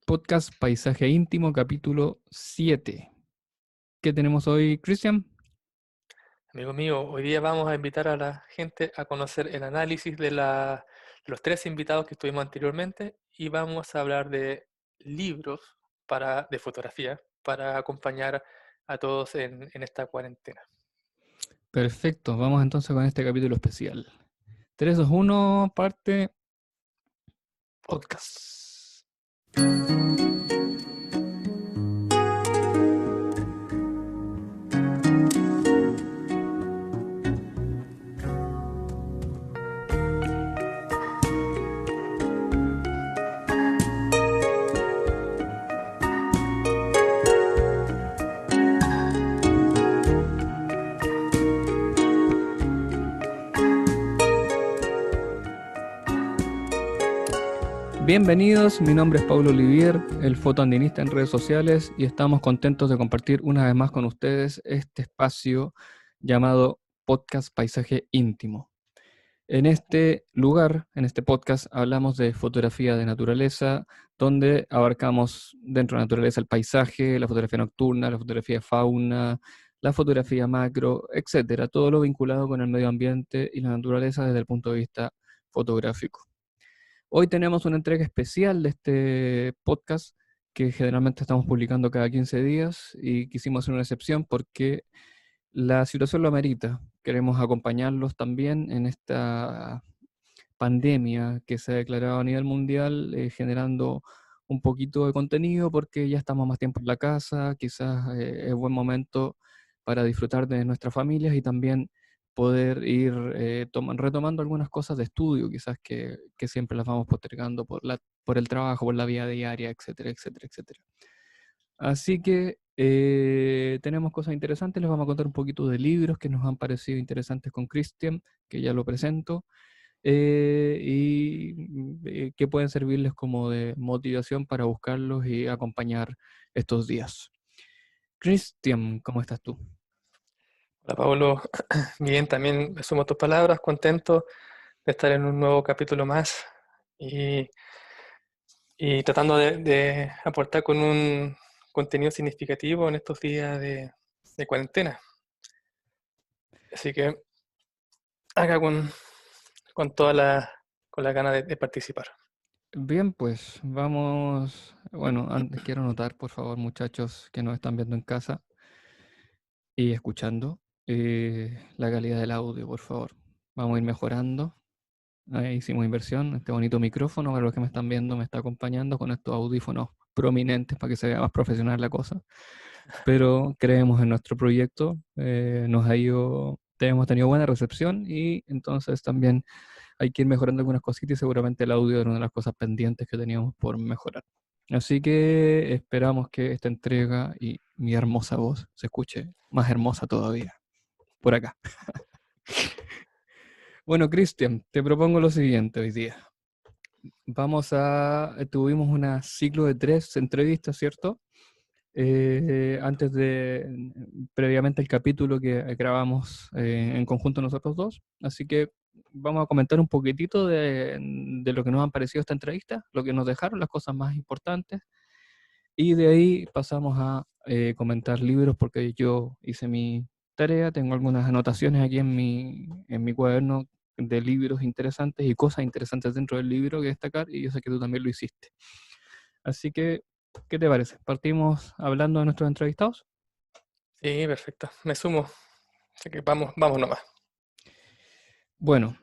Podcast Paisaje Íntimo, capítulo 7. ¿Qué tenemos hoy, Cristian? Amigo mío, hoy día vamos a invitar a la gente a conocer el análisis de los tres invitados que estuvimos anteriormente y vamos a hablar de libros de fotografía para acompañar a todos en esta cuarentena. Perfecto, vamos entonces con este capítulo especial. 3, 2, 1, parte Podcast. podcast. Bienvenidos, mi nombre es Paulo Olivier, el fotoandinista en redes sociales, y estamos contentos de compartir una vez más con ustedes este espacio llamado Podcast Paisaje Íntimo. En este lugar, en este podcast, hablamos de fotografía de naturaleza, donde abarcamos dentro de la naturaleza el paisaje, la fotografía nocturna, la fotografía de fauna, la fotografía macro, etcétera, todo lo vinculado con el medio ambiente y la naturaleza desde el punto de vista fotográfico. Hoy tenemos una entrega especial de este podcast que generalmente estamos publicando cada 15 días y quisimos hacer una excepción porque la situación lo amerita. Queremos acompañarlos también en esta pandemia que se ha declarado a nivel mundial, generando un poquito de contenido porque ya estamos más tiempo en la casa, quizás es buen momento para disfrutar de nuestras familias y también poder ir retomando algunas cosas de estudio, quizás que siempre las vamos postergando por el trabajo, por la vida diaria, etcétera, etcétera, etcétera. Así que tenemos cosas interesantes, les vamos a contar un poquito de libros que nos han parecido interesantes con Christian, que ya lo presento, y que pueden servirles como de motivación para buscarlos y acompañar estos días. Christian, ¿cómo estás tú? Hola Pablo, bien, también me sumo a tus palabras, contento de estar en un nuevo capítulo más y, y tratando de aportar con un contenido significativo en estos días de cuarentena. Así que acá con toda con la gana de participar. Bien, pues vamos. Bueno, antes quiero notar, por favor, muchachos que nos están viendo en casa y escuchando, la calidad del audio, por favor. Vamos a ir mejorando. Ahí hicimos inversión. Este bonito micrófono, para los que me están viendo, me está acompañando con estos audífonos prominentes para que se vea más profesional la cosa. Pero creemos en nuestro proyecto, nos ha ido, hemos tenido buena recepción y entonces también hay que ir mejorando algunas cositas y seguramente el audio era una de las cosas pendientes que teníamos por mejorar. Así que esperamos que esta entrega y mi hermosa voz se escuche más hermosa todavía por acá. Bueno, Cristian, te propongo lo siguiente hoy día. Tuvimos un ciclo de 3 entrevistas, ¿cierto? Antes previamente el capítulo que grabamos en conjunto nosotros dos. Así que vamos a comentar un poquitito de lo que nos han parecido esta entrevista, lo que nos dejaron, las cosas más importantes. Y de ahí pasamos a comentar libros porque yo hice mi tarea, tengo algunas anotaciones aquí en mi cuaderno de libros interesantes y cosas interesantes dentro del libro que destacar y yo sé que tú también lo hiciste. Así que, ¿qué te parece? ¿Partimos hablando de nuestros entrevistados? Sí, perfecto. Me sumo. Así que vamos nomás. Bueno,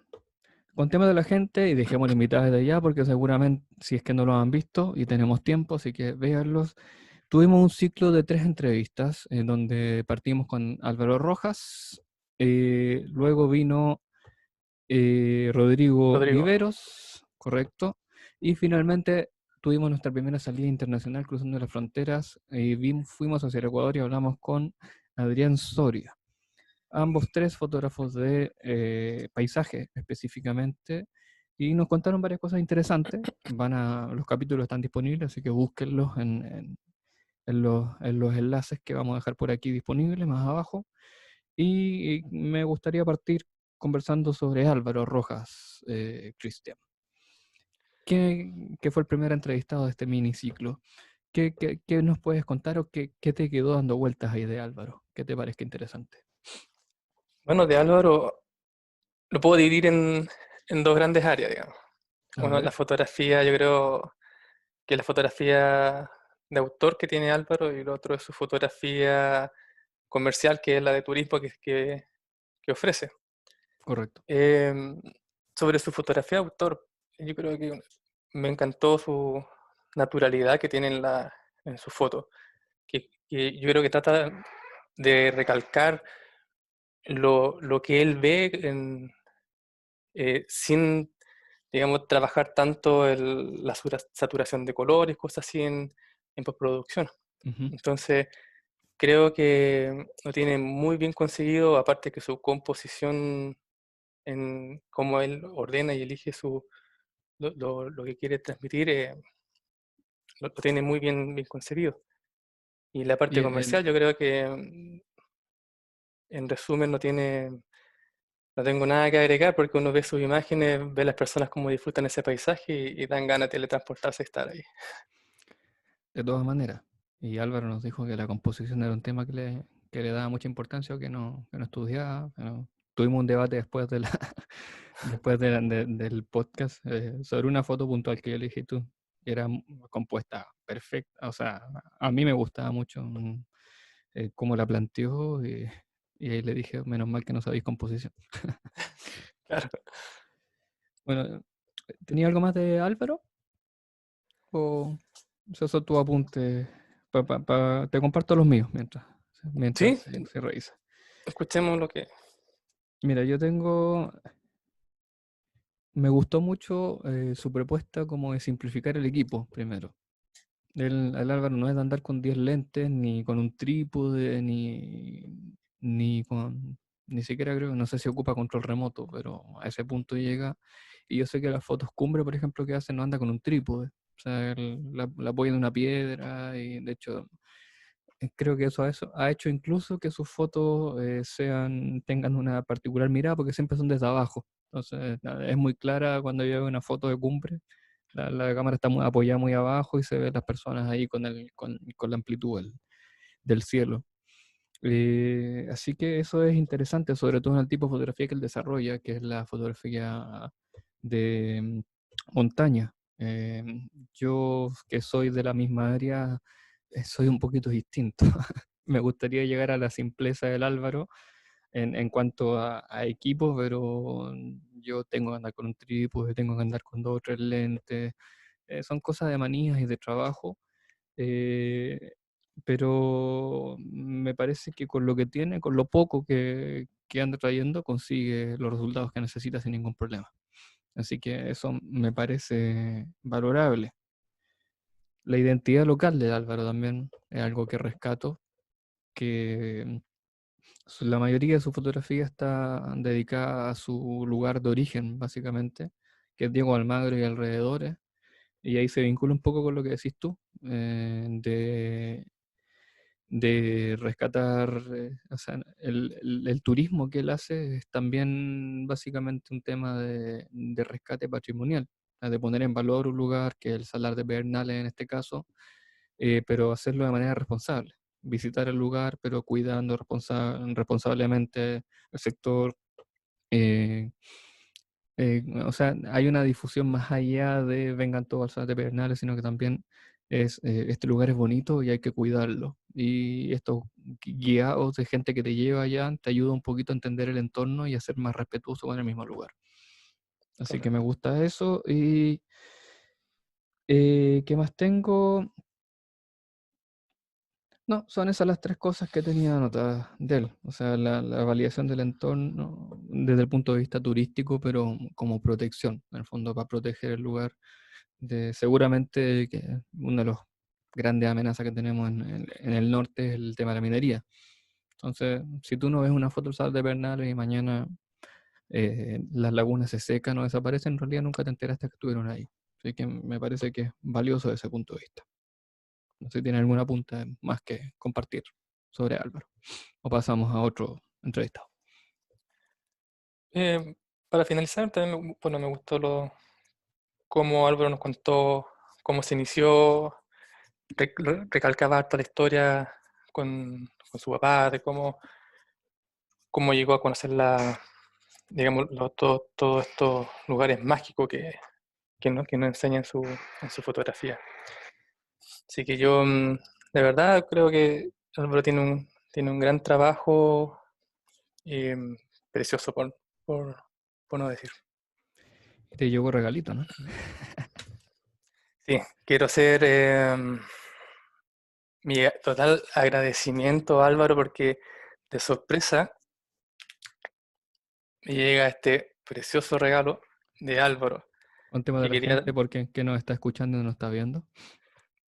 contemos de la gente y dejemos la invitada desde allá porque seguramente si es que no lo han visto y tenemos tiempo, así que véanlos. Tuvimos un ciclo de 3 entrevistas en donde partimos con Álvaro Rojas, luego vino Rodrigo Rodrigo. Viveros, correcto, y finalmente tuvimos nuestra primera salida internacional cruzando las fronteras y fuimos hacia el Ecuador y hablamos con Adrián Soria. Ambos tres fotógrafos de paisaje específicamente, y nos contaron varias cosas interesantes. Los capítulos están disponibles, así que búsquenlos en los enlaces que vamos a dejar por aquí disponibles más abajo. Y me gustaría partir conversando sobre Álvaro Rojas, Cristian. que fue el primer entrevistado de este miniciclo. ¿Qué nos puedes contar o qué te quedó dando vueltas ahí de Álvaro? ¿Qué te parezca interesante? Bueno, de Álvaro lo puedo dividir en dos grandes áreas, digamos. A Uno, la ver, fotografía, yo creo que la fotografía de autor que tiene Álvaro y el otro es su fotografía comercial, que es la de turismo que ofrece. correcto. Em, Sobre su fotografía de autor, yo creo que me encantó su naturalidad que tiene en su foto, que yo creo que trata de recalcar lo que él ve sin, digamos, trabajar tanto la saturación de colores, cosas así en postproducción. Ujú. Entonces, creo que lo tiene muy bien conseguido, aparte que su composición en cómo él ordena y elige lo que quiere transmitir, lo tiene muy bien concebido. Y la Y parte comercial, yo creo que en resumen no tengo nada que agregar porque uno ve sus imágenes, ve las personas cómo disfrutan ese paisaje y dan ganas de teletransportarse y estar ahí. de todas maneras, y Álvaro nos dijo que la composición era un tema que le daba mucha importancia o que no estudiaba. Tuvimos un debate después después del podcast sobre una foto puntual que yo le dije tú. Era compuesta perfecta, o sea, a mí me gustaba mucho cómo la planteó y ahí le dije, menos mal que no sabéis composición. Claro. Bueno, ¿tenía algo más de Álvaro? ¿O esos son tus apuntes? Te comparto los míos mientras Sí, se revisa. escuchemos lo que... Mira, me gustó mucho su propuesta como de simplificar el equipo, primero. El Álvaro no es de andar con 10 lentes, ni con un trípode, ni con, ni siquiera creo, no sé si ocupa control remoto, pero a ese punto llega. Y yo sé que las fotos cumbre, por ejemplo, que hace no anda con un trípode. O sea, él la apoya en una piedra y de hecho creo que eso ha hecho incluso que sus fotos tengan una particular mirada porque siempre son desde abajo. Entonces, nada, es muy clara cuando yo veo una foto de cumbre. La cámara está apoyada muy abajo y se ven las personas ahí con la amplitud del cielo. Así que eso es interesante, sobre todo en el tipo de fotografía que él desarrolla, que es la fotografía de montaña. Yo, que soy de la misma área, soy un poquito distinto. Me gustaría llegar a la simpleza del Álvaro en cuanto a equipo, pero yo tengo que andar con un trípode, tengo que andar con dos o tres lentes. Son cosas de manías y de trabajo, eh, pero me parece que con lo que tiene, con lo poco que anda trayendo, consigue los resultados que necesita sin ningún problema. Así que eso me parece valorable. La identidad local de Álvaro también es algo que rescato, que la mayoría de su fotografía está dedicada a su lugar de origen, básicamente, que es Diego Almagro y alrededores, y ahí se vincula un poco con lo que decís tú, de rescatar, o sea, el turismo que él hace es también básicamente un tema de rescate patrimonial, de poner en valor un lugar, que es el Salar de Pedernales en este caso, pero hacerlo de manera responsable. Visitar el lugar, pero cuidando responsablemente el sector. eh, o sea, hay una difusión más allá de vengan todos al Salar de Pedernales, sino que también este lugar es bonito y hay que cuidarlo. Y estos guiados de gente que te lleva allá te ayuda un poquito a entender el entorno y a ser más respetuoso con el mismo lugar. Así que me Correcto. gusta eso. Y ¿qué más tengo? No, son esas las tres cosas que tenía anotadas de él. O sea, la validación del entorno desde el punto de vista turístico, pero como protección, en el fondo para proteger el lugar de seguramente que una de las grandes amenazas que tenemos en el norte es el tema de la minería. Entonces, si tú no ves una foto del Sal de Bernal y mañana las lagunas se secan o desaparecen, en realidad nunca te enteraste que estuvieron ahí. Así que me parece que es valioso desde ese punto de vista. No sé si tiene alguna punta más que compartir sobre Álvaro. O pasamos a otro entrevistado. Para finalizar, también bueno, me gustó cómo Álvaro nos contó cómo se inició, recalcaba harto la historia con su papá, de cómo llegó a conocer digamos, todos estos lugares mágicos que nos enseña en su fotografía. Así que yo, de verdad, creo que Álvaro tiene un gran trabajo eh, precioso, por, por no decir. Te llegó regalito, ¿no? Sí, quiero hacer mi total agradecimiento a Álvaro porque de sorpresa me llega este precioso regalo de Álvaro Contemos a que la quería, gente porque que nos está escuchando y no nos está viendo.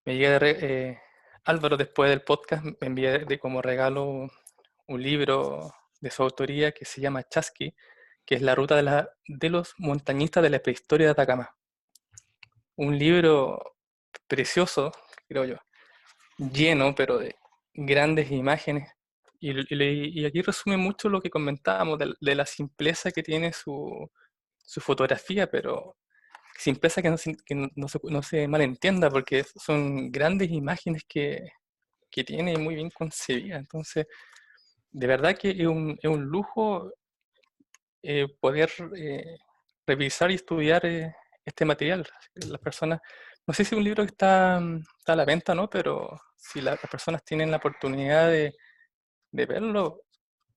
me llega Álvaro después del podcast me envía como regalo un libro de su autoría que se llama Chasqui, que es la ruta de los montañistas de la prehistoria de Atacama. Un libro precioso, creo yo, lleno, pero de grandes imágenes. Y aquí resume mucho lo que comentábamos de la simpleza que tiene su fotografía, pero simpleza que no se malentienda, porque son grandes imágenes que tiene muy bien concebidas. Entonces, de verdad que es un lujo poder revisar y estudiar este material. Las personas, no sé si es un libro que está a la venta, ¿no? Pero si las personas tienen la oportunidad de verlo,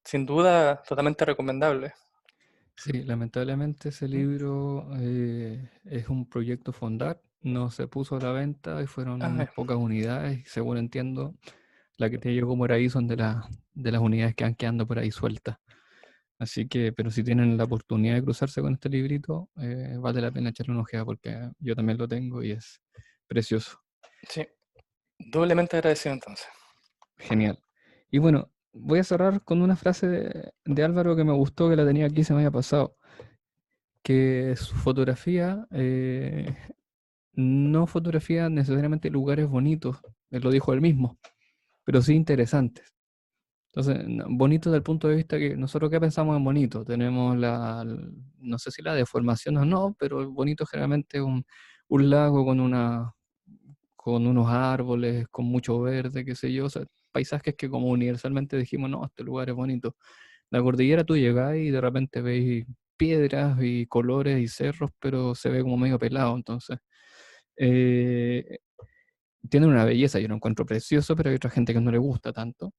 sin duda, totalmente recomendable. Sí, lamentablemente ese ¿Mm? libro es un proyecto Fondar, no se puso a la venta y fueron Ah, unas pocas unidades y según entiendo, la que te llegó por ahí son de las unidades que han quedando por ahí sueltas. Así que, pero si tienen la oportunidad de cruzarse con este librito, vale la pena echarle una ojeada porque yo también lo tengo y es precioso, sí, doblemente agradecido entonces. genial. Y bueno, voy a cerrar con una frase de Álvaro que me gustó, que la tenía aquí, se me había pasado, que su fotografía no fotografía necesariamente lugares bonitos, él lo dijo él mismo, pero sí interesantes. Entonces, bonito desde el punto de vista que nosotros qué pensamos en bonito, tenemos no sé si la deformación o no, pero bonito generalmente es un lago con unos árboles, con mucho verde, qué sé yo, o sea, paisajes que como universalmente dijimos, no, este lugar es bonito. La cordillera tú llegás y de repente veis piedras y colores y cerros, pero se ve como medio pelado, entonces eh, tiene una belleza, yo lo encuentro precioso, pero hay otra gente que no le gusta tanto.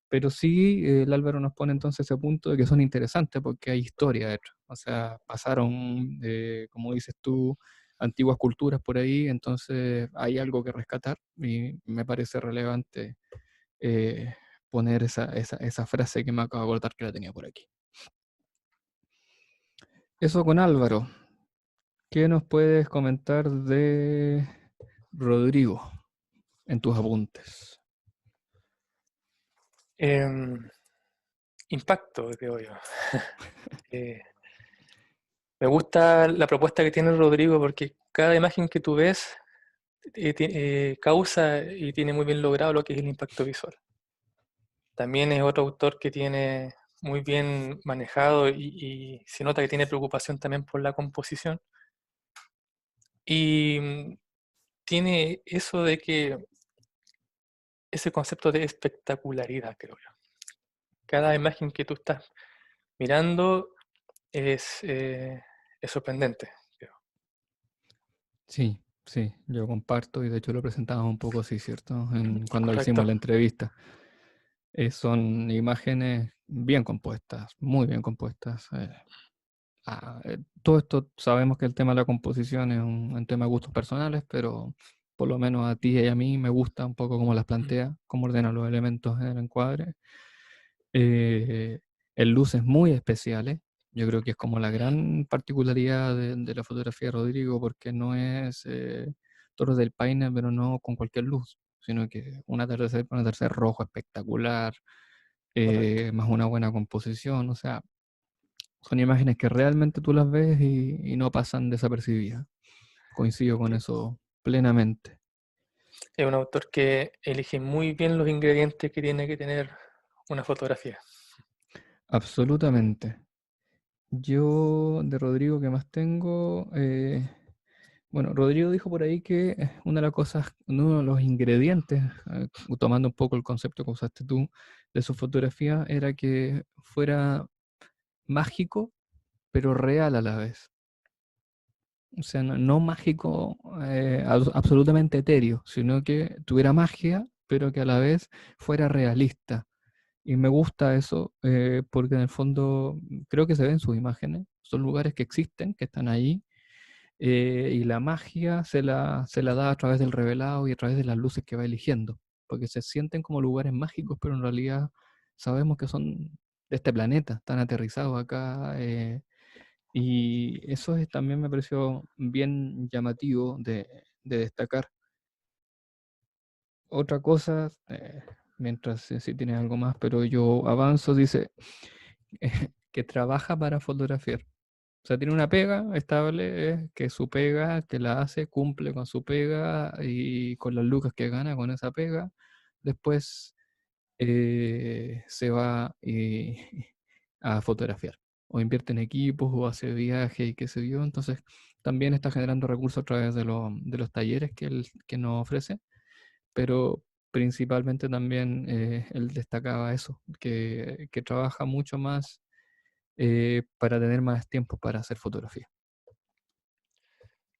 Pero sí, el Álvaro nos pone entonces ese punto de que son interesantes porque hay historia detrás. O sea, pasaron, como dices tú, antiguas culturas por ahí, entonces hay algo que rescatar y me parece relevante eh, poner esa frase que me acabo de acordar que la tenía por aquí. Eso con Álvaro. ¿Qué nos puedes comentar de Rodrigo en tus apuntes? Em, Impacto, creo yo. Eh, Me gusta la propuesta que tiene Rodrigo porque cada imagen que tú ves causa y tiene muy bien logrado lo que es el impacto visual. También es otro autor que tiene muy bien manejado y se nota que tiene preocupación también por la composición. Y tiene eso de que ese concepto de espectacularidad, creo yo. Cada imagen que tú estás mirando es sorprendente, creo. Sí, sí, yo comparto y de hecho lo presentamos un poco así, ¿cierto? Cuando hicimos Correcto, la entrevista. Son imágenes bien compuestas, muy bien compuestas. Todo esto sabemos que el tema de la composición es un tema de gustos personales, pero por lo menos a ti y a mí me gusta un poco cómo las plantea, cómo ordena los elementos en el encuadre. Eh, en luces muy especiales. Yo creo que es como la gran particularidad de la fotografía de Rodrigo, porque no es Torres del Paine, pero no con cualquier luz, sino que un atardecer rojo espectacular, correcto. más una buena composición, o sea, son imágenes que realmente tú las ves y no pasan desapercibidas. Coincido con Sí. eso plenamente. Es un autor que elige muy bien los ingredientes que tiene que tener una fotografía. Absolutamente. Yo de Rodrigo, ¿qué más tengo? Bueno, Rodrigo dijo por ahí que una de las cosas, uno de los ingredientes, tomando un poco el concepto que usaste tú de su fotografía, era que fuera mágico, pero real a la vez. O sea, no mágico, absolutamente etéreo, sino que tuviera magia, pero que a la vez fuera realista. Y me gusta eso, porque en el fondo creo que se ven sus imágenes, son lugares que existen, que están ahí, y la magia se la da a través del revelado y a través de las luces que va eligiendo, porque se sienten como lugares mágicos, pero en realidad sabemos que son de este planeta, están aterrizados acá, y eso también me pareció bien llamativo de destacar. Otra cosa, mientras si tienes algo más, pero yo avanzo, dice que trabaja para fotografiar. O sea, tiene una pega estable, que su pega, que la hace, cumple con su pega y con las lucas que gana con esa pega. Después se va a fotografiar. O invierte en equipos, o hace viajes y qué sé yo. Entonces, también está generando recursos a través de los talleres que nos ofrece. Pero principalmente también él destacaba eso, que trabaja mucho más para tener más tiempo para hacer fotografía.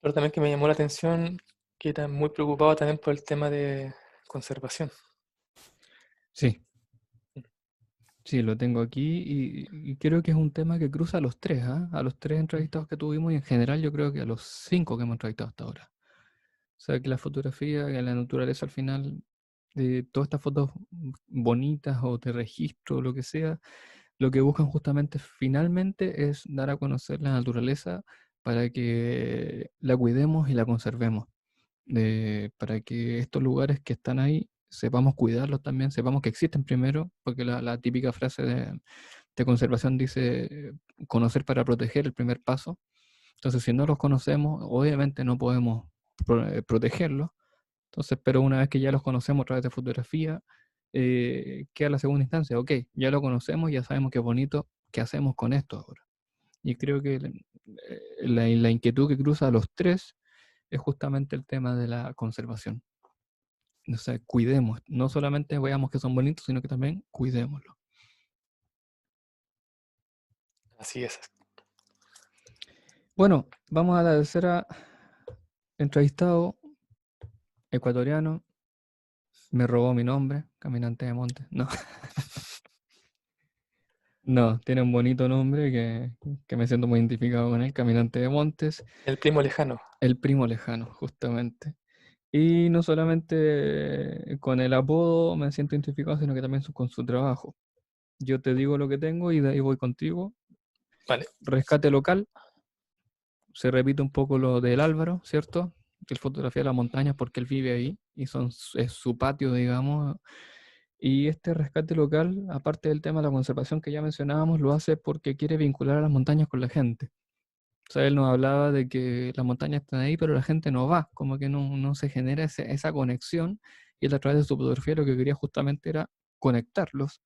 Pero también que me llamó la atención que era muy preocupado también por el tema de conservación. Sí, sí, lo tengo aquí y creo que es un tema que cruza a los tres, ¿ah? A los tres Mm. entrevistados que tuvimos y en general yo creo que a los cinco que hemos entrevistado hasta ahora. O sea, que la fotografía, que la naturaleza al final, todas estas fotos bonitas o de registro o lo que sea, lo que buscan justamente finalmente es dar a conocer la naturaleza para que la cuidemos y la conservemos. Para que estos lugares que están ahí sepamos cuidarlos también, sepamos que existen primero, porque la típica frase de conservación dice conocer para proteger el primer paso. Entonces, si no los conocemos, obviamente no podemos protegerlos. Entonces, pero una vez que ya los conocemos a través de fotografía, queda la segunda instancia. Ok, ya lo conocemos, ya sabemos qué bonito, ¿qué hacemos con esto ahora? Y creo que la inquietud que cruza a los tres es justamente el tema de la conservación. O sea, cuidemos, no solamente veamos que son bonitos, sino que también cuidémoslos. Así es. Bueno, vamos a la tercera entrevistado ecuatoriano. Me robó mi nombre, Caminante de Montes. No, no, tiene un bonito nombre que me siento muy identificado con él, Caminante de Montes, El primo lejano. el primo lejano, justamente. Y no solamente con el apodo me siento identificado, sino que también con su trabajo. Yo te digo lo que tengo y de ahí voy contigo. Vale. Rescate local, se repite un poco lo del Álvaro, ¿cierto? Que él fotografía las montañas porque él vive ahí y es su patio, digamos. Y este rescate local, aparte del tema de la conservación que ya mencionábamos, lo hace porque quiere vincular a las montañas con la gente. O sea, él nos hablaba de que las montañas están ahí, pero la gente no va, como que no se genera esa conexión. Y él a través de su fotografía lo que quería justamente era conectarlos.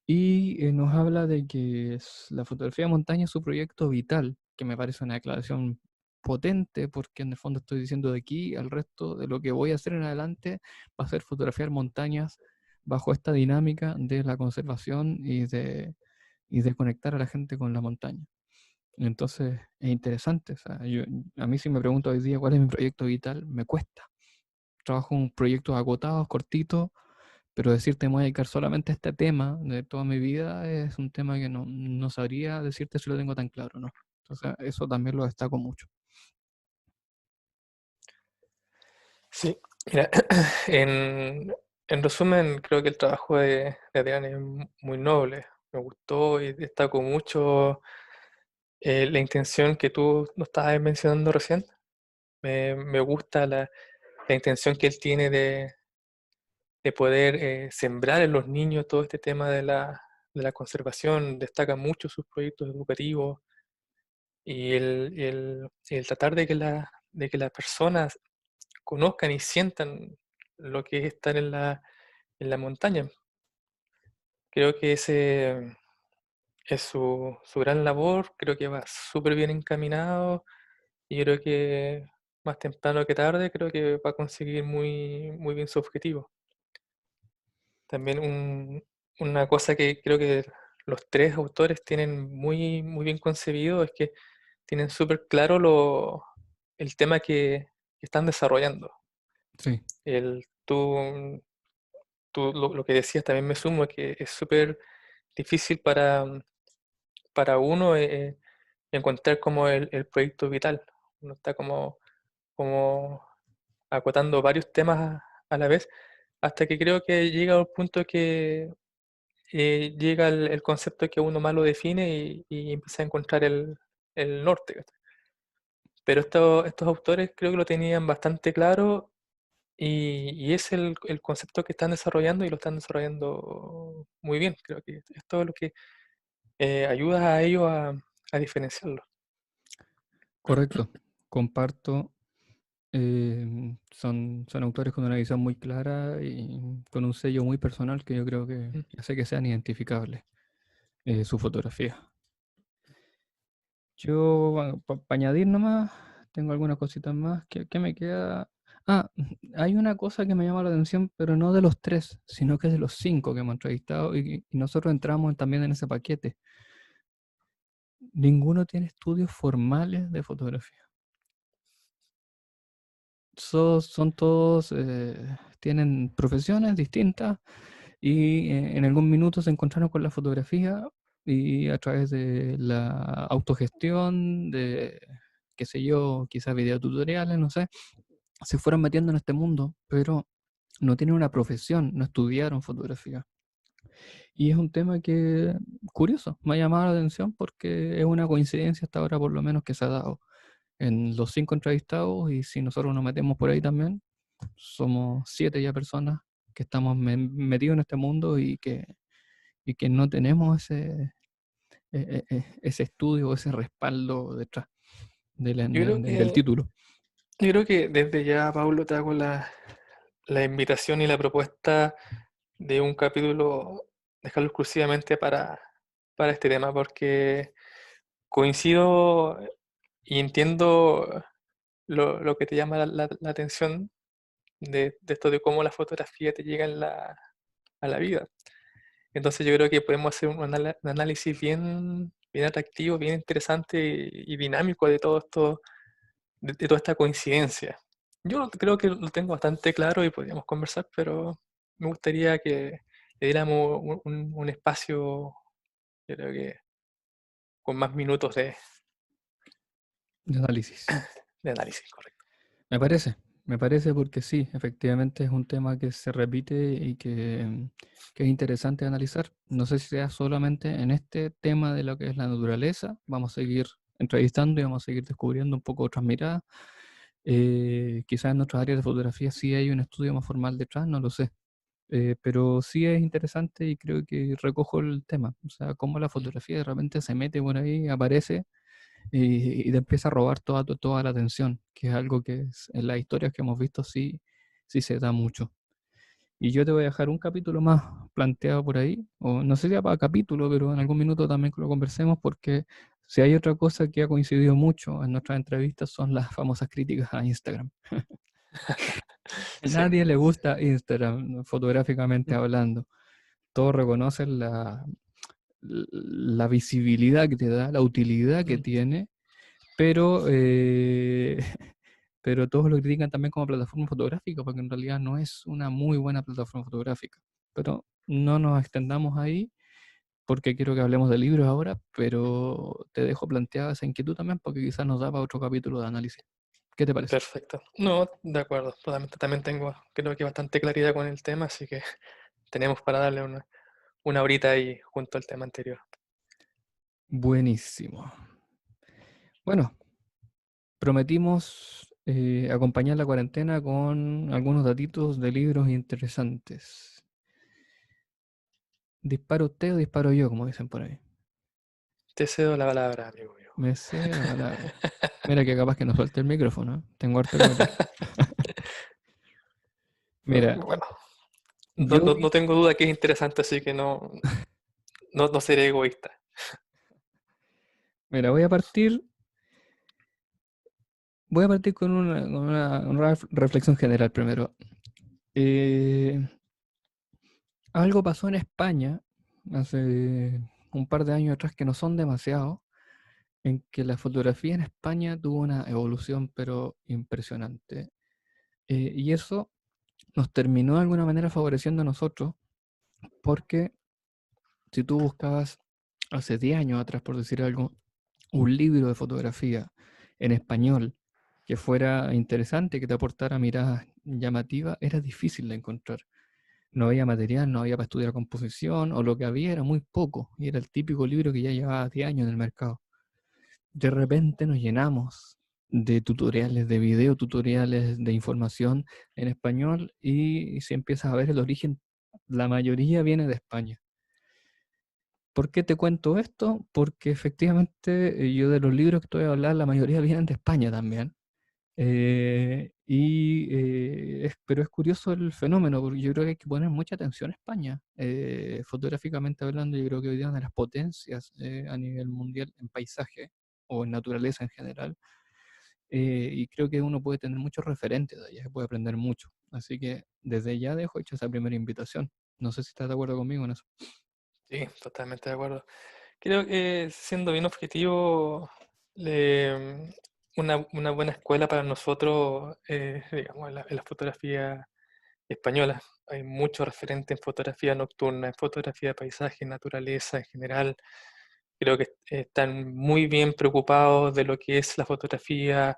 Y nos habla de que la fotografía de montaña es su proyecto vital, que me parece una declaración potente, porque en el fondo estoy diciendo de aquí al resto de lo que voy a hacer en adelante va a ser fotografiar montañas bajo esta dinámica de la conservación y de conectar a la gente con la montaña. Entonces es interesante. O sea, a mí si me pregunto hoy día cuál es mi proyecto vital, me cuesta. Trabajo en proyectos agotados, cortitos, pero decirte me voy a dedicar solamente a este tema de toda mi vida es un tema que no sabría decirte si lo tengo tan claro, ¿no? Entonces eso también lo destaco mucho. Sí, mira, en resumen, creo que el trabajo de Adrián es muy noble. Me gustó y destaco mucho la intención que tú nos estabas mencionando recién. Me gusta la intención que él tiene de poder sembrar en los niños todo este tema de la conservación. Destaca mucho sus proyectos educativos y el tratar de que las personas conozcan y sientan lo que es estar en la montaña. Creo que ese es su gran labor, creo que va súper bien encaminado y creo que más temprano que tarde, creo que va a conseguir muy bien su objetivo. También una cosa que creo que los tres autores tienen muy bien concebido es que tienen súper claro el tema que están desarrollando. Sí, Tú lo que decías también me sumo, que es súper difícil para uno encontrar como el proyecto vital. Uno está como acotando varios temas a la vez, hasta que creo que llega un punto que llega el concepto que uno más lo define y empieza a encontrar el norte. ¿Cachai? Pero estos autores creo que lo tenían bastante claro y es el concepto que están desarrollando y lo están desarrollando muy bien. Creo que es todo lo que ayuda a ellos a diferenciarlo. correcto. Comparto. Son autores con una visión muy clara y con un sello muy personal que yo creo que Mm. hace que sean identificables su fotografía. Yo, para añadir nomás, tengo algunas cositas más. ¿Qué me queda? Ah, hay una cosa que me llama la atención, pero no de los tres, sino que es de los cinco que hemos entrevistado y nosotros entramos también en ese paquete. Ninguno tiene estudios formales de fotografía. Son todos, tienen profesiones distintas y en algún minuto se encontraron con la fotografía y a través de la autogestión, de, qué sé yo, quizás videotutoriales, no sé, se fueron metiendo en este mundo, pero no tienen una profesión, no estudiaron fotografía. Y es un tema que, curioso, me ha llamado la atención porque es una coincidencia hasta ahora por lo menos que se ha dado en los cinco entrevistados y si nosotros nos metemos por ahí también, somos siete ya personas que estamos metidos en este mundo y que no tenemos ese estudio, ese respaldo detrás Yo creo del que, título. yo creo que desde ya, Pablo, te hago la invitación y la propuesta de un capítulo, dejarlo exclusivamente para este tema, porque coincido y entiendo lo que te llama la atención de esto de cómo la fotografía te llega a la vida. Entonces yo creo que podemos hacer un análisis bien atractivo, bien interesante y dinámico de todo esto, de toda esta coincidencia. Yo creo que lo tengo bastante claro y podríamos conversar, pero me gustaría que le diéramos un espacio, yo creo que con más minutos De análisis. de análisis, correcto. Me parece, me parece porque sí, efectivamente es un tema que se repite y que es interesante analizar. No sé si sea solamente en este tema de lo que es la naturaleza, vamos a seguir entrevistando y vamos a seguir descubriendo un poco otras miradas. Quizás en otras áreas de fotografía sí hay un estudio más formal detrás, no lo sé. Pero sí es interesante y creo que recojo el tema. O sea, cómo la fotografía de repente se mete por ahí, aparece y te empieza a robar toda la atención, que es algo que en las historias que hemos visto sí se da mucho. Y yo te voy a dejar un capítulo más planteado por ahí, o no sé si para capítulo, pero en algún minuto también lo conversemos, porque si hay otra cosa que ha coincidido mucho en nuestras entrevistas son las famosas críticas a Instagram. A Sí. nadie le gusta Instagram, fotográficamente Mm, hablando. Todos reconocen la visibilidad que te da, la utilidad que mm. tiene, pero, pero todos lo critican también como plataforma fotográfica, porque en realidad no es una muy buena plataforma fotográfica. Pero no nos extendamos ahí, porque quiero que hablemos de libros ahora, pero te dejo planteada esa inquietud también, porque quizás nos da para otro capítulo de análisis. ¿Qué te parece? Perfecto. No, de acuerdo. Totalmente. También tengo, creo que bastante claridad con el tema, así que tenemos para darle una horita ahí junto al tema anterior. Buenísimo. Bueno, prometimos acompañar la cuarentena con algunos datitos de libros interesantes. ¿Disparo usted o disparo yo, como dicen por ahí? Te cedo la palabra, amigo mío. Me cedo la palabra. Mira que capaz que no suelte el micrófono, ¿eh? Tengo harto que meter. Mira, Bueno, yo no vi, tengo duda que es interesante, así que no seré egoísta. mira, voy a partir Voy a partir con una reflexión general primero. Eh, Algo pasó en España hace un par de años atrás que no son demasiados, en que la fotografía en España tuvo una evolución pero impresionante. Y eso nos terminó de alguna manera favoreciendo a nosotros, porque si tú buscabas hace 10 años atrás, por decir algo, un libro de fotografía en español que fuera interesante, que te aportara miradas llamativas, era difícil de encontrar. No había material, no había para estudiar composición, o lo que había era muy poco, y era el típico libro que ya llevaba 10 años en el mercado. De repente nos llenamos de tutoriales, de video tutoriales, de información en español, y si empiezas a ver el origen, la mayoría viene de España. ¿Por qué te cuento esto? Porque efectivamente yo de los libros que te voy a hablar, la mayoría vienen de España también. Pero es curioso el fenómeno, porque yo creo que hay que poner mucha atención a España. Fotográficamente hablando, yo creo que hoy día es una de las potencias a nivel mundial en paisaje o en naturaleza en general. Y creo que uno puede tener muchos referentes de allá, se puede aprender mucho. Así que desde ya dejo hecha esa primera invitación. No sé si estás de acuerdo conmigo en eso. Sí, totalmente de acuerdo. Creo que siendo bien objetivo, una buena escuela para nosotros, digamos, en la fotografía española. Hay mucho referente en fotografía nocturna, en fotografía de paisaje, naturaleza en general. Creo que están muy bien preocupados de lo que es la fotografía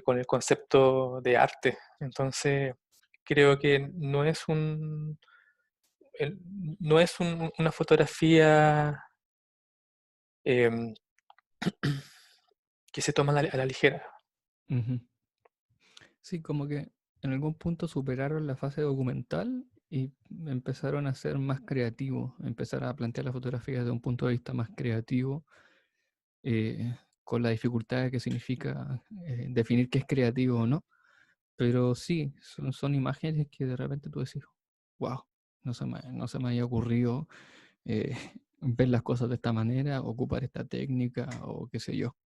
con el concepto de arte. Entonces, creo que el- no es una fotografía em, que se toma a la ligera. Ujú. Sí, como que en algún punto superaron la fase documental y empezaron a ser más creativos, empezaron a plantear la fotografía desde un punto de vista más creativo, con la dificultad que significa definir qué es creativo o no. Pero sí, son imágenes que de repente tú decís, wow, no se me había ocurrido eh, ver las cosas de esta manera, ocupar esta técnica o qué sé yo.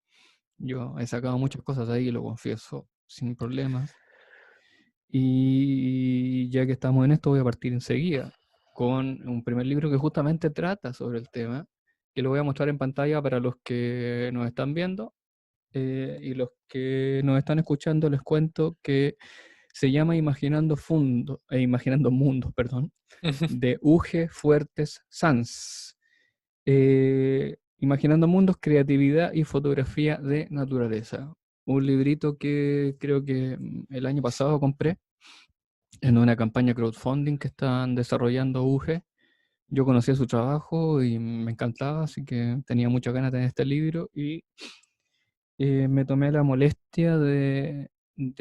Yo he sacado muchas cosas de ahí, lo confieso, sin problemas. Y ya que estamos en esto, voy a partir enseguida con un primer libro que justamente trata sobre el tema, que lo voy a mostrar en pantalla para los que nos están viendo, y los que nos están escuchando les cuento que se llama Imaginando Mundos, perdón, de Uge Fuertes Sanz. Imaginando Mundos, Creatividad y Fotografía de Naturaleza. Un librito que creo que el año pasado compré en una campaña crowdfunding que están desarrollando UGE. Yo conocía su trabajo y me encantaba, así que tenía muchas ganas de tener este libro y me tomé la molestia de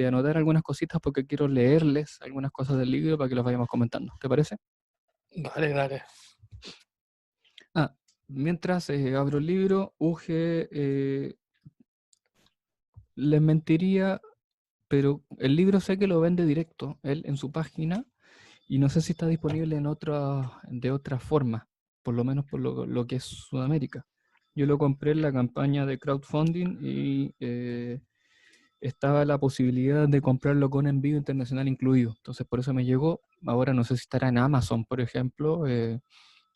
anotar algunas cositas porque quiero leerles algunas cosas del libro para que las vayamos comentando. ¿Te parece? Dale, dale. Ah, mientras abro el libro, UGE, les mentiría, pero el libro sé que lo vende directo, él en su página. Y no sé si está disponible de otra forma, por lo menos por lo que es Sudamérica. Yo lo compré en la campaña de crowdfunding y estaba la posibilidad de comprarlo con envío internacional incluido. Entonces por eso me llegó. Ahora no sé si estará en Amazon, por ejemplo.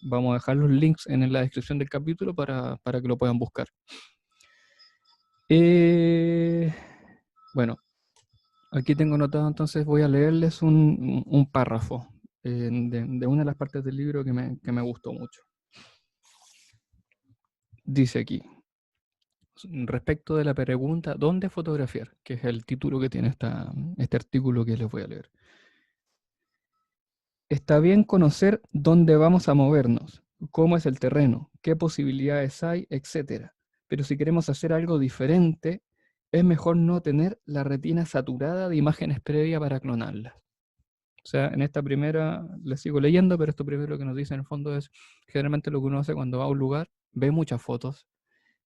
Vamos a dejar los links en la descripción del capítulo para que lo puedan buscar. Eh, bueno, aquí tengo anotado, entonces voy a leerles un párrafo de una de las partes del libro que me gustó mucho. Dice aquí, respecto de la pregunta, ¿dónde fotografiar? Que es el título que tiene este artículo que les voy a leer. Está bien conocer dónde vamos a movernos, cómo es el terreno, qué posibilidades hay, etcétera. Pero si queremos hacer algo diferente, es mejor no tener la retina saturada de imágenes previas para clonarlas. O sea, en esta primera, la sigo leyendo, pero esto primero que nos dice en el fondo es, generalmente lo que uno hace cuando va a un lugar, ve muchas fotos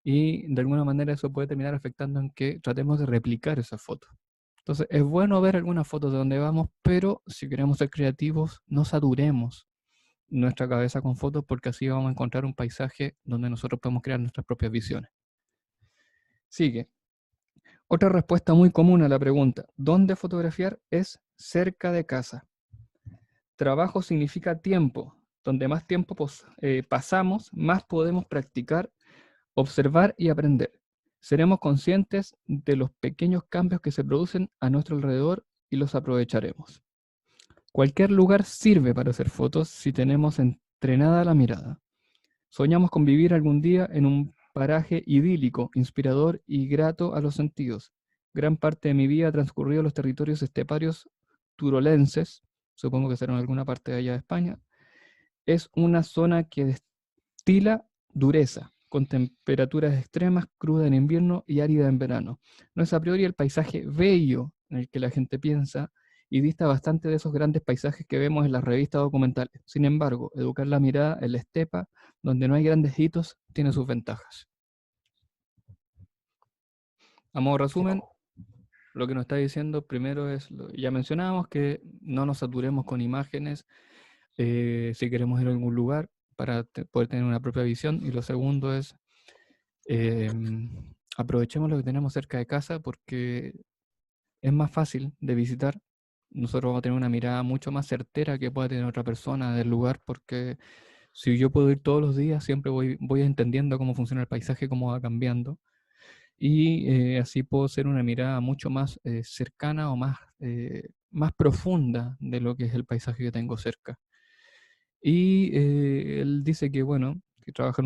y de alguna manera eso puede terminar afectando en que tratemos de replicar esas fotos. Entonces, es bueno ver algunas fotos de donde vamos, pero si queremos ser creativos, no saturemos nuestra cabeza con fotos porque así vamos a encontrar un paisaje donde nosotros podemos crear nuestras propias visiones. Sigue. Otra respuesta muy común a la pregunta, ¿dónde fotografiar? Es cerca de casa. Trabajo significa tiempo. Donde más tiempo pasamos, más podemos practicar, observar y aprender. Seremos conscientes de los pequeños cambios que se producen a nuestro alrededor y los aprovecharemos. Cualquier lugar sirve para hacer fotos si tenemos entrenada la mirada. Soñamos con vivir algún día en un paraje idílico, inspirador y grato a los sentidos. Gran parte de mi vida ha transcurrido en los territorios esteparios turolenses, supongo que será en alguna parte de allá de España. Es una zona que destila dureza, con temperaturas extremas, cruda en invierno y árida en verano. No es a priori el paisaje bello en el que la gente piensa y dista bastante de esos grandes paisajes que vemos en las revistas documentales. Sin embargo, educar la mirada en la estepa, donde no hay grandes hitos, tiene sus ventajas. A modo de resumen, Wow. lo que nos está diciendo primero es, ya mencionábamos, que no nos saturemos con imágenes si queremos ir a algún lugar para poder tener una propia visión. Y lo segundo es, aprovechemos lo que tenemos cerca de casa porque es más fácil de visitar. Nosotros vamos a tener una mirada mucho más certera que pueda tener otra persona del lugar, porque si yo puedo ir todos los días, siempre voy entendiendo cómo funciona el paisaje, cómo va cambiando. Y así puedo hacer una mirada mucho más cercana o más profunda de lo que es el paisaje que tengo cerca. Y él dice que, bueno, que trabaja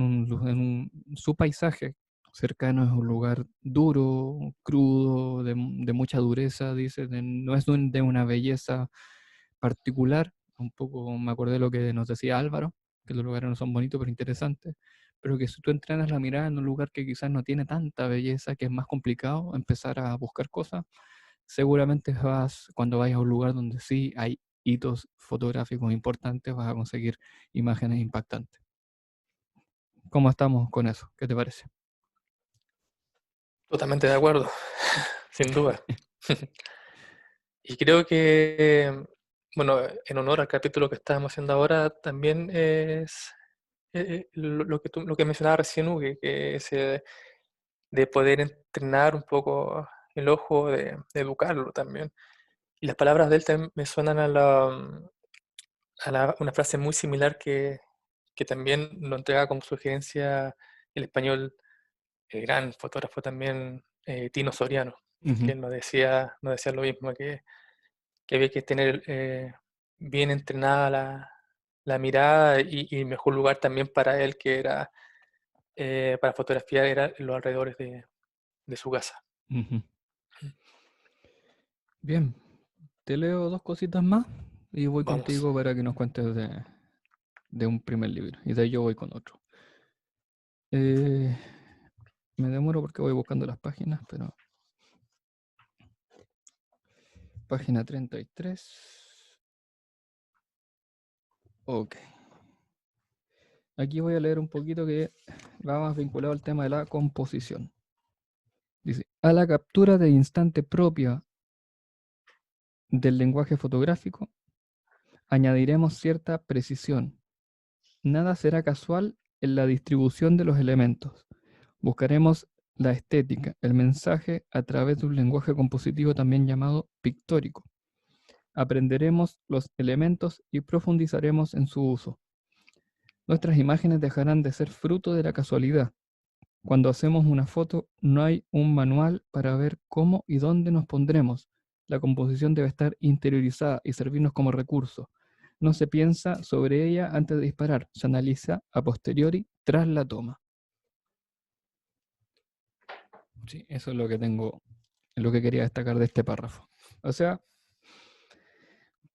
su paisaje cercano es un lugar duro, crudo, de mucha dureza, dice, no es de una belleza particular. Un poco me acordé de lo que nos decía Álvaro, que los lugares no son bonitos pero interesantes, pero que si tú entrenas la mirada en un lugar que quizás no tiene tanta belleza, que es más complicado empezar a buscar cosas, seguramente cuando vayas a un lugar donde sí hay hitos fotográficos importantes, vas a conseguir imágenes impactantes. ¿Cómo estamos con eso? ¿Qué te parece? Totalmente de acuerdo, sin duda. Y creo que, bueno, en honor al capítulo que estábamos haciendo ahora, también es lo que mencionaba recién, Uge, que es de poder entrenar un poco el ojo, de educarlo también. Y las palabras de él también me suenan una frase muy similar que también lo entrega como sugerencia el español, el gran fotógrafo también, Tino Soriano, Ujú, que nos decía lo mismo, que había que tener bien entrenada la mirada y el mejor lugar también para él, que era para fotografiar, era en los alrededores de su casa. ujú. Bien, te leo dos cositas más y voy Vamos. contigo para que nos cuentes de un primer libro. Y de ahí yo voy con otro. Eh, Me demoro porque voy buscando las páginas, pero página 33. Ok. Aquí voy a leer un poquito que va más vinculado al tema de la composición. Dice, a la captura de instante propia del lenguaje fotográfico añadiremos cierta precisión. Nada será casual en la distribución de los elementos. Buscaremos la estética, el mensaje a través de un lenguaje compositivo también llamado pictórico. Aprenderemos los elementos y profundizaremos en su uso. Nuestras imágenes dejarán de ser fruto de la casualidad. Cuando hacemos una foto no hay un manual para ver cómo y dónde nos pondremos. La composición debe estar interiorizada y servirnos como recurso. No se piensa sobre ella antes de disparar, se analiza a posteriori tras la toma. Sí, eso es lo que tengo, lo que quería destacar de este párrafo. O sea,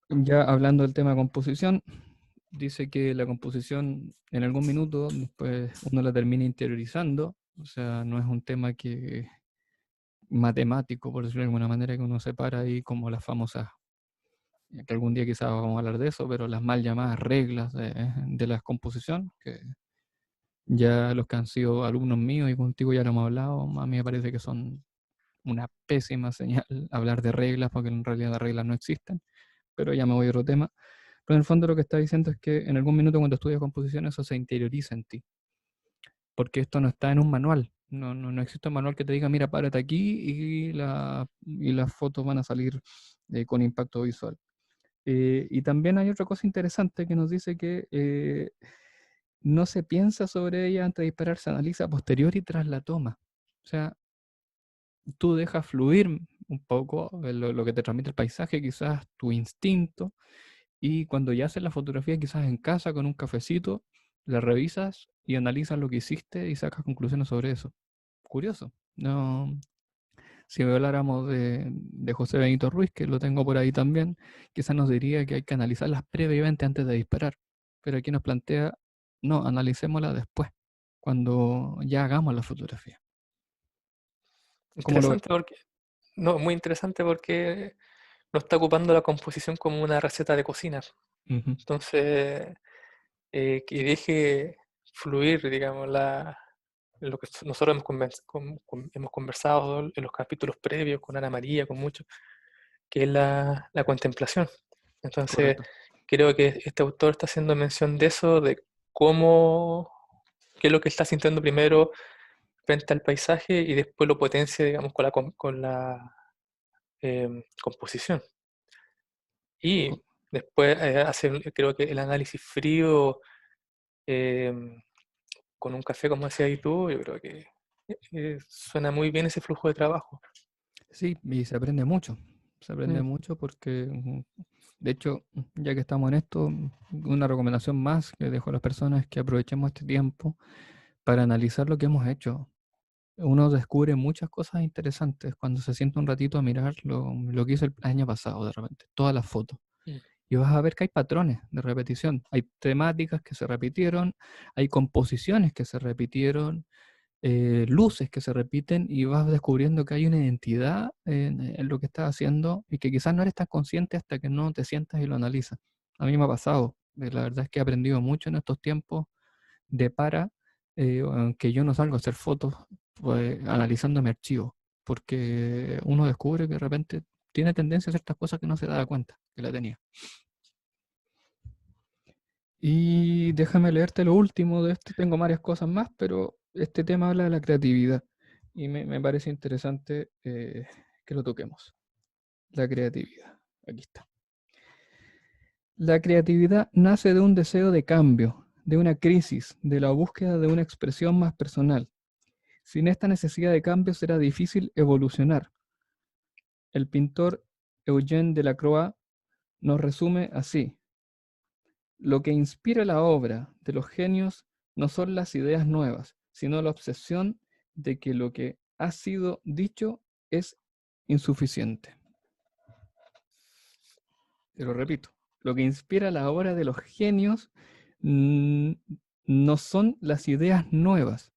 ya hablando del tema de composición, dice que la composición en algún minuto después uno la termina interiorizando, o sea, no es un tema que matemático, por decirlo de alguna manera, que uno separa ahí como las famosas, que algún día quizás vamos a hablar de eso, pero las mal llamadas reglas de la composición, que ya los que han sido alumnos míos y contigo ya lo hemos hablado, a mí me parece que son una pésima señal hablar de reglas, porque en realidad las reglas no existen, pero ya me voy a otro tema. Pero en el fondo lo que está diciendo es que en algún minuto cuando estudias composición eso se interioriza en ti, porque esto no está en un manual. No existe un manual que te diga, mira, párate aquí y las fotos van a salir con impacto visual. Y también hay otra cosa interesante que nos dice que no se piensa sobre ella antes de disparar, se analiza a posteriori tras la toma. O sea, tú dejas fluir un poco lo que te transmite el paisaje, quizás tu instinto, y cuando ya haces la fotografía, quizás en casa con un cafecito, la revisas y analizas lo que hiciste y sacas conclusiones sobre eso. Curioso. No, si habláramos de José Benito Ruiz, que lo tengo por ahí también, quizás nos diría que hay que analizarlas previamente antes de disparar. Pero aquí nos plantea, no, analicémoslas después, cuando ya hagamos la fotografía. ¿Cómo lo ves? Interesante porque, no, muy interesante porque no está ocupando la composición como una receta de cocina. Ujú. Entonces, que deje fluir, digamos, lo que nosotros hemos conversado en los capítulos previos con Ana María, con muchos, que es la contemplación. Entonces, Correcto. creo que este autor está haciendo mención de eso, de cómo, qué es lo que está sintiendo primero frente al paisaje y después lo potencia, digamos, con la composición. Y Co- después hace, creo que el análisis frío em, con un café, como decías tú, yo creo que suena muy bien ese flujo de trabajo. Sí, y se aprende mucho. Se aprende Mm, mucho porque, de hecho, ya que estamos en esto, una recomendación más que dejo a las personas es que aprovechemos este tiempo para analizar lo que hemos hecho. Uno descubre muchas cosas interesantes cuando se sienta un ratito a mirar lo que hizo el año pasado, de repente, todas las fotos. mm. Y vas a ver que hay patrones de repetición. Hay temáticas que se repitieron, hay composiciones que se repitieron, luces que se repiten y vas descubriendo que hay una identidad en lo que estás haciendo y que quizás no eres tan consciente hasta que no te sientas y lo analizas. A mí me ha pasado. La verdad es que he aprendido mucho en estos tiempos de aunque yo no salgo a hacer fotos, pues analizando mi archivo, porque uno descubre que de repente tiene tendencia a ciertas cosas que no se da cuenta que la tenía. Y déjame leerte lo último de este, tengo varias cosas más, pero este tema habla de la creatividad y me parece interesante que lo toquemos. La creatividad, aquí está. La creatividad nace de un deseo de cambio, de una crisis, de la búsqueda de una expresión más personal. Sin esta necesidad de cambio será difícil evolucionar. El pintor Eugène Delacroix nos resume así: lo que inspira la obra de los genios no son las ideas nuevas, sino la obsesión de que lo que ha sido dicho es insuficiente. Te lo repito, lo que inspira la obra de los genios mm, no son las ideas nuevas,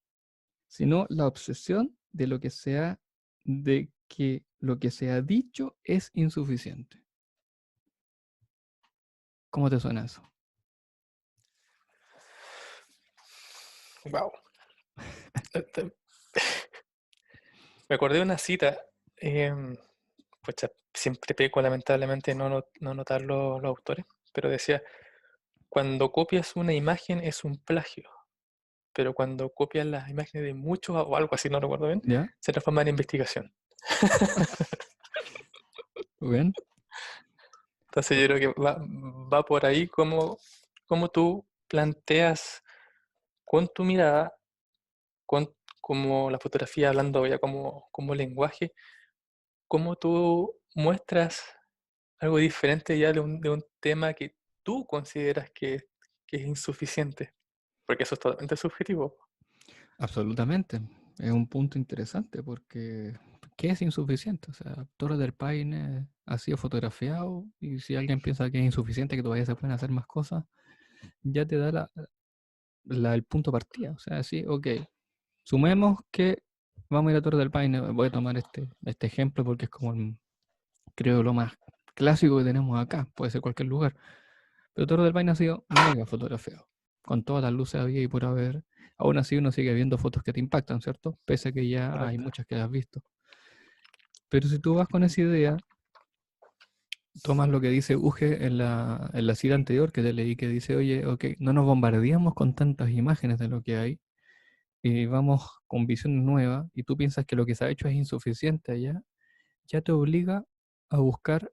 sino la obsesión de que lo que se ha dicho es insuficiente. ¿Cómo te suena eso? Wow. Este, Me acordé de una cita. Pucha, siempre peco lamentablemente no notar los autores, pero decía, cuando copias una imagen es un plagio, pero cuando copias las imágenes de muchos o algo así, no recuerdo bien, ¿Ya? se transforma en investigación. ¿Bien? Entonces yo creo que va por ahí como tú planteas con tu mirada, como la fotografía hablando ya como lenguaje, cómo tú muestras algo diferente ya de un tema que tú consideras que es insuficiente, porque eso es totalmente subjetivo. Absolutamente. Es un punto interesante porque ¿qué es insuficiente? O sea, Torres del Paine ha sido fotografiado y si alguien piensa que es insuficiente, que todavía se pueden hacer más cosas, ya te da el punto de partida. O sea, sí, ok, sumemos que vamos a ir a Torres del Paine. Voy a tomar este ejemplo porque es como, creo, lo más clásico que tenemos acá. Puede ser cualquier lugar. Pero Torres del Paine ha sido mega fotografiado, con todas las luces había y por haber. Aún así uno sigue viendo fotos que te impactan, ¿cierto? Pese a que ya hay Correcto. muchas que has visto. Pero si tú vas con esa idea, tomas lo que dice Uge en la cita anterior que te leí, que dice, oye, ok, no nos bombardeamos con tantas imágenes de lo que hay, y vamos con visiones nuevas y tú piensas que lo que se ha hecho es insuficiente allá, ya te obliga a buscar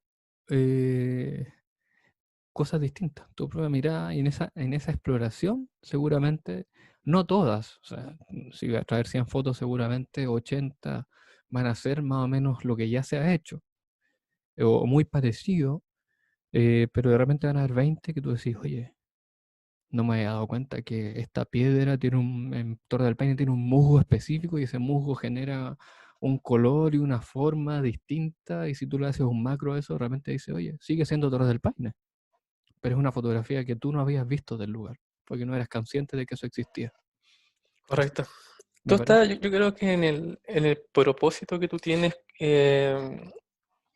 cosas distintas, tu propia mirada y en esa exploración seguramente, no todas, o sea, si voy a traer 100 fotos seguramente 80 van a ser más o menos lo que ya se ha hecho o muy parecido, pero de repente van a haber 20 que tú decís, oye, no me había dado cuenta que esta piedra tiene en Torre del Paine tiene un musgo específico y ese musgo genera un color y una forma distinta y si tú le haces un macro a eso, realmente dice, oye, sigue siendo Torre del Paine, pero es una fotografía que tú no habías visto del lugar, porque no eras consciente de que eso existía. Entonces, Correcto. me Tú parece. estás, yo creo que en el propósito que tú tienes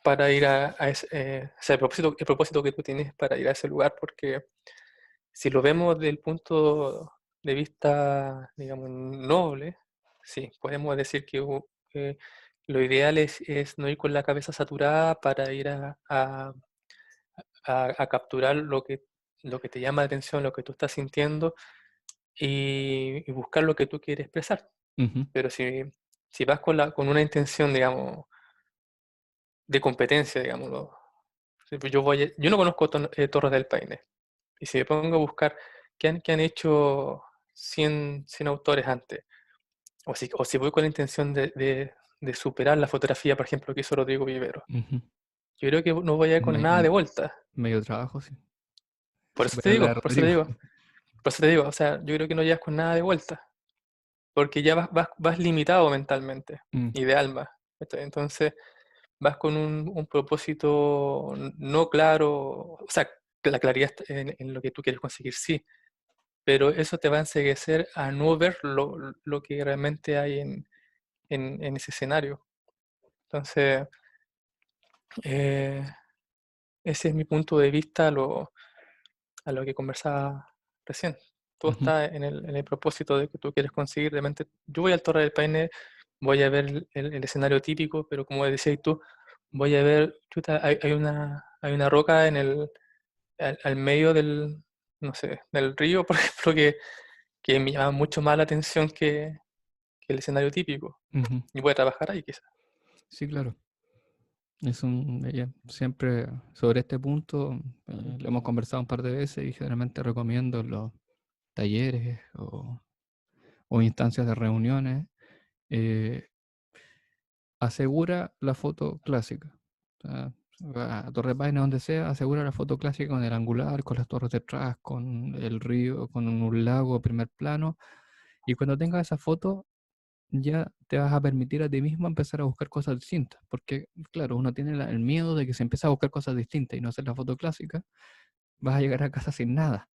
para ir a ese, o sea, el propósito que tú tienes para ir a ese lugar, porque si lo vemos desde el punto de vista, digamos, noble, sí, podemos decir que lo ideal es no ir con la cabeza saturada para ir a capturar lo que te llama la atención, lo que tú estás sintiendo y buscar lo que tú quieres expresar. Ujú, Pero si vas con una intención, digamos, de competencia, digámoslo, pues yo no conozco Torres del Paine, y si me pongo a buscar qué han hecho 100 autores antes, o si voy con la intención de superar la fotografía, por ejemplo, que hizo Rodrigo Vivero, ujú. yo creo que no voy a ir con nada de vuelta. Medio trabajo, sí. Por eso te Superarle a digo, por eso te Rodrigo. digo, por eso te digo, o sea, yo creo que no llegas con nada de vuelta, porque ya vas limitado mentalmente Mm, y de alma. ¿Cachai? Entonces, vas con un propósito no claro, o sea, la claridad está en lo que tú quieres conseguir, sí, pero eso te va a enceguecer a no ver lo que realmente hay en ese escenario. Entonces, eh, ese es mi punto de vista a lo que conversaba recién. Todo ujú, está en el propósito de que tú quieres conseguir. Realmente, yo voy al Torre del Paine, voy a ver el escenario típico, pero como decías tú, voy a ver, chuta, hay una roca al medio del, no sé, del río, por ejemplo, que me llama mucho más la atención que el escenario típico. ujú. Y voy a trabajar ahí quizás. Sí, claro. Siempre sobre este punto lo hemos conversado un par de veces y generalmente recomiendo los talleres o instancias de reuniones. eh, Asegura la foto clásica. O sea, va a Torre Paine, donde sea, asegura la foto clásica con el angular, con las torres detrás, con el río, con un lago, primer plano. Y cuando tengas esa foto, ya te vas a permitir a ti mismo empezar a buscar cosas distintas. Porque, claro, uno tiene el miedo de que si empieza a buscar cosas distintas y no hacer la foto clásica, vas a llegar a casa sin nada.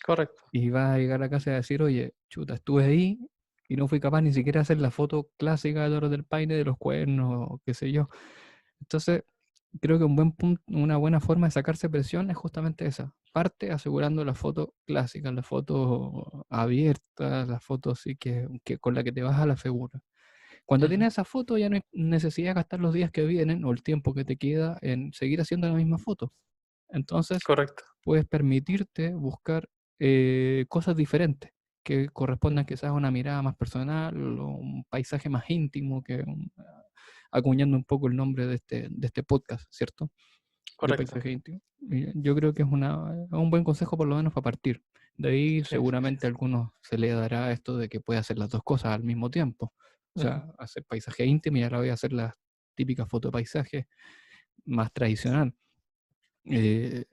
Correcto. Y vas a llegar a casa y a decir, oye, chuta, estuve ahí y no fui capaz ni siquiera de hacer la foto clásica de Torres del Paine, de los cuernos, o qué sé yo. Entonces, creo que un buen punto, una buena forma de sacarse presión es justamente esa. Parte asegurando la foto clásica, la foto abierta, la foto así que con la que te vas a la figura. Cuando Ujú. tienes esa foto ya no hay necesidad de gastar los días que vienen o el tiempo que te queda en seguir haciendo la misma foto. Entonces, Correcto. puedes permitirte buscar cosas diferentes que correspondan Ujú. quizás a una mirada más personal o un paisaje más íntimo, acuñando un poco el nombre de este podcast, ¿cierto? De Correcto. paisaje íntimo. Yo creo que es un buen consejo por lo menos para partir. De ahí Sí, sí, sí. seguramente a algunos se le dará esto de que puede hacer las dos cosas al mismo tiempo. O Ujú. sea, hacer paisaje íntimo y ahora voy a hacer la típica foto de paisaje más tradicional. Eh,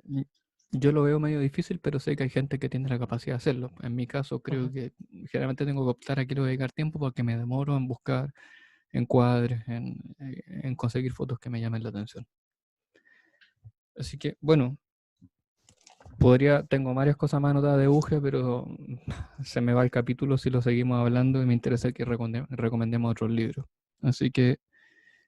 yo lo veo medio difícil, pero sé que hay gente que tiene la capacidad de hacerlo. En mi caso, creo Ujú. que generalmente tengo que optar a quiero dedicar tiempo porque me demoro en buscar encuadres, en conseguir fotos que me llamen la atención. Así que, bueno, tengo varias cosas más anotadas de Uge, pero se me va el capítulo si lo seguimos hablando y me interesa que recomendemos otros libros. Así que,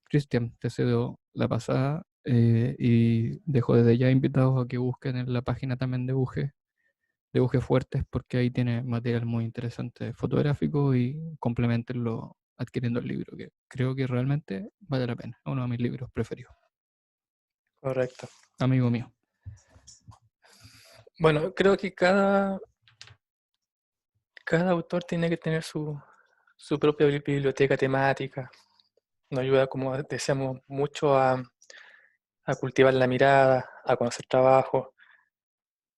Cristian, te cedo la pasada y dejo desde ya invitados a que busquen en la página también de UG Fuertes, porque ahí tiene material muy interesante fotográfico y complementenlo adquiriendo el libro, que creo que realmente vale la pena. Es uno de mis libros preferidos. Correcto. Amigo mío. Bueno, creo que cada autor tiene que tener su propia biblioteca temática. Nos ayuda, como decíamos, mucho a cultivar la mirada, a conocer trabajo.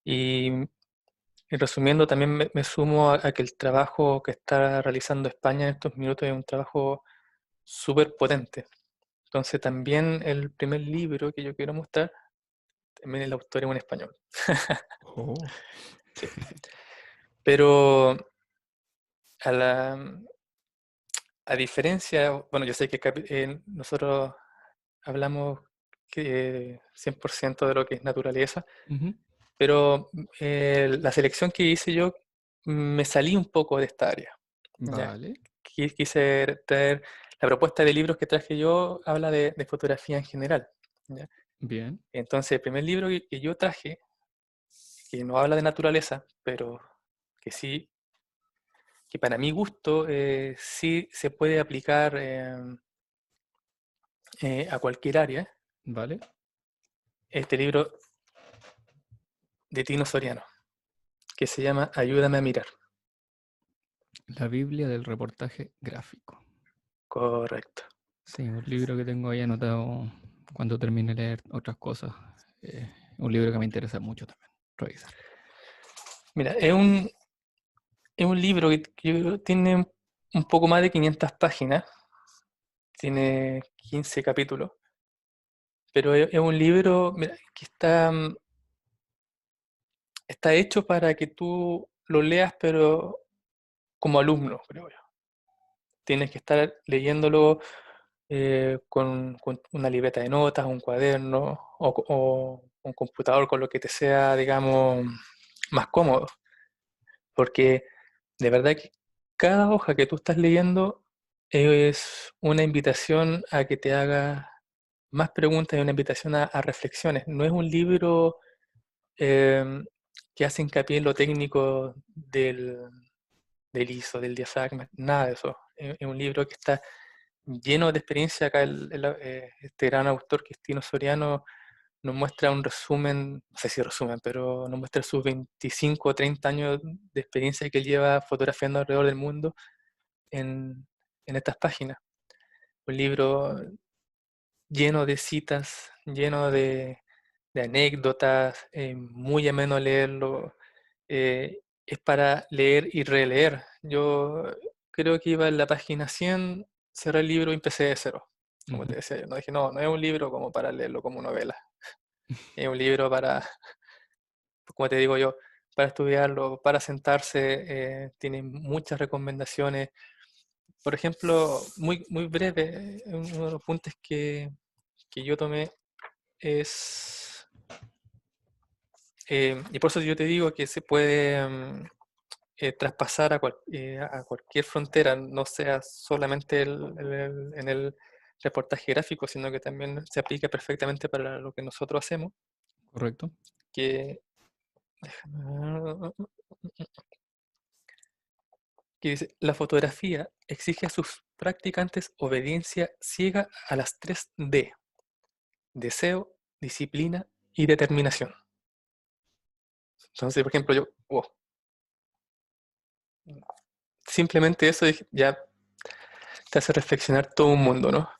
Y, y resumiendo, también me sumo a que el trabajo que está realizando España en estos minutos es un trabajo súper potente. Entonces también el primer libro que yo quiero mostrar, también el autor es un español. Oh. Sí. Pero a la, a diferencia, bueno, yo sé que nosotros hablamos que 100% de lo que es naturaleza, Ujú. pero la selección que hice yo me salí un poco de esta área. ¿Ya? Vale, Quise traer, la propuesta de libros que traje yo habla de fotografía en general. ¿Ya? bien, Entonces, el primer libro que yo traje, que no habla de naturaleza, pero que sí, que para mi gusto sí se puede aplicar a cualquier área, vale. este libro de Tino Soriano, que se llama Ayúdame a mirar. La Biblia del reportaje gráfico. Correcto. Sí, un libro que tengo ahí anotado cuando termine de leer otras cosas. Un libro que me interesa mucho también revisar. Mira, es un libro que tiene un poco más de 500 páginas, tiene 15 capítulos, pero es un libro, mira, que está hecho para que tú lo leas, pero como alumno, creo yo. Tienes que estar leyéndolo con una libreta de notas, un cuaderno o un computador con lo que te sea, digamos, más cómodo. Porque de verdad que cada hoja que tú estás leyendo es una invitación a que te hagas más preguntas y una invitación a reflexiones. No es un libro eh, que hace hincapié en lo técnico del ISO, del diafragma, nada de eso. Es un libro que está lleno de experiencia. Acá este gran autor que es Tino Soriano nos muestra un resumen, no sé si resumen, pero nos muestra sus 25 o 30 años de experiencia que él lleva fotografiando alrededor del mundo en estas páginas. Un libro lleno de citas, lleno de anécdotas, muy ameno leerlo. Es para leer y releer. Yo creo que iba en la página 100, cerré el libro y empecé de cero. Como Ujú. te decía yo, no dije, no, no es un libro como para leerlo como novela. Es un libro para, como te digo yo, para estudiarlo, para sentarse. Tiene muchas recomendaciones. Por ejemplo, muy, muy breve, uno de los puntos que yo tomé es, y por eso yo te digo que se puede traspasar a cualquier frontera, no sea solamente en el reportaje gráfico, sino que también se aplica perfectamente para lo que nosotros hacemos, Correcto. que, déjame ver, que dice, la fotografía exige a sus practicantes obediencia ciega a las 3D: deseo, disciplina y determinación. Entonces, por ejemplo, yo, wow, simplemente eso ya te hace reflexionar todo un mundo, ¿no?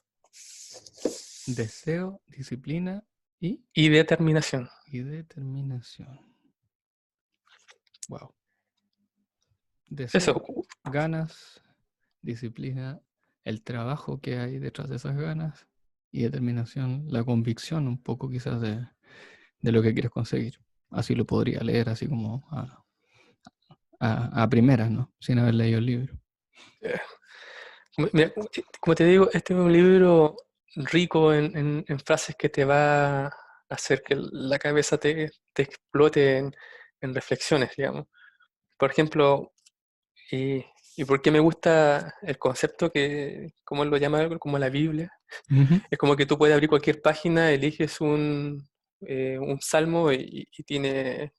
Deseo, disciplina y, Y determinación. y determinación. Wow. Eso, Deseo, ganas, disciplina, el trabajo que hay detrás de esas ganas y determinación, la convicción un poco quizás de lo que quieres conseguir. Así lo podría leer, así como a primeras, ¿no? Sin haber leído el libro. eh, mira, como te digo, este es un libro rico en frases que te va a hacer que la cabeza te explote en reflexiones, digamos. Por ejemplo, y, y por qué me gusta el concepto que, como él lo llama, como la Biblia, Ujú. es como que tú puedes abrir cualquier página, eliges un salmo y tiene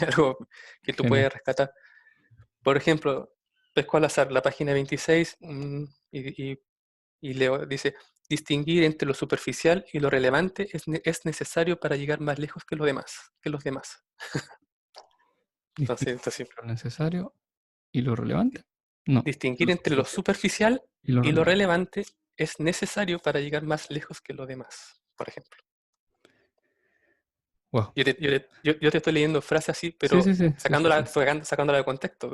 algo que tú Genial. puedes rescatar. Por ejemplo, pesco al azar la página 26 y leo, dice, distinguir entre lo superficial y lo relevante es necesario para llegar más lejos que los demás. Distinguir Entonces, lo necesario ¿Y lo relevante? No. Distinguir Lo entre lo superficial superficial y lo y lo relevante. relevante es necesario para llegar más lejos que lo demás, por ejemplo. Wow. Yo te estoy leyendo frases así, Sí, pero sí, sí, sí, sí, sí. sacándola de contexto,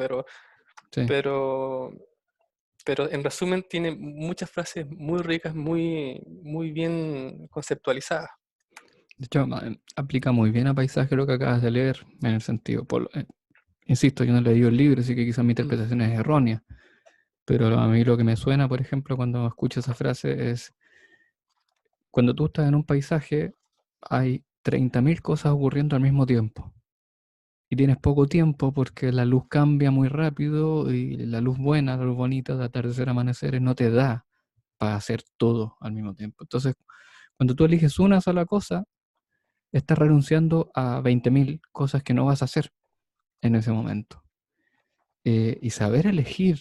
Sí. pero, pero en resumen tiene muchas frases muy ricas, muy bien conceptualizadas. De hecho, aplica muy bien a paisaje lo que acabas de leer, en el sentido, insisto, yo no he leído el libro, así que quizás mi Mm. interpretación es errónea, pero a mí lo que me suena, por ejemplo, cuando escucho esa frase es, cuando tú estás en un paisaje, hay 30.000 cosas ocurriendo al mismo tiempo. Y tienes poco tiempo porque la luz cambia muy rápido y la luz buena, la luz bonita de atardecer, amaneceres, no te da para hacer todo al mismo tiempo. Entonces, cuando tú eliges una sola cosa, estás renunciando a 20.000 cosas que no vas a hacer en ese momento. Y saber elegir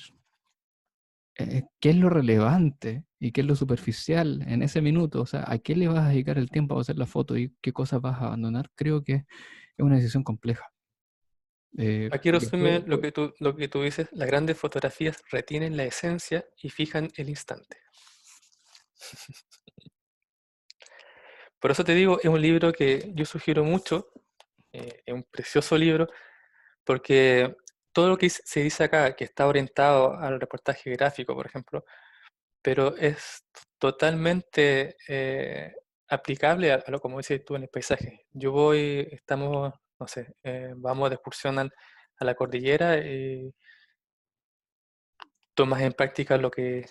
qué es lo relevante y qué es lo superficial en ese minuto, o sea, a qué le vas a dedicar el tiempo a hacer la foto y qué cosas vas a abandonar, creo que es una decisión compleja. Aquí resume Después, lo que tú dices, las grandes fotografías retienen la esencia y fijan el instante. Por eso te digo, es un libro que yo sugiero mucho, es un precioso libro, porque todo lo que se dice acá, que está orientado al reportaje gráfico, por ejemplo, pero es totalmente aplicable a lo como dices tú en el paisaje. Estamos, no sé, vamos de excursión a la cordillera y tomas en práctica lo que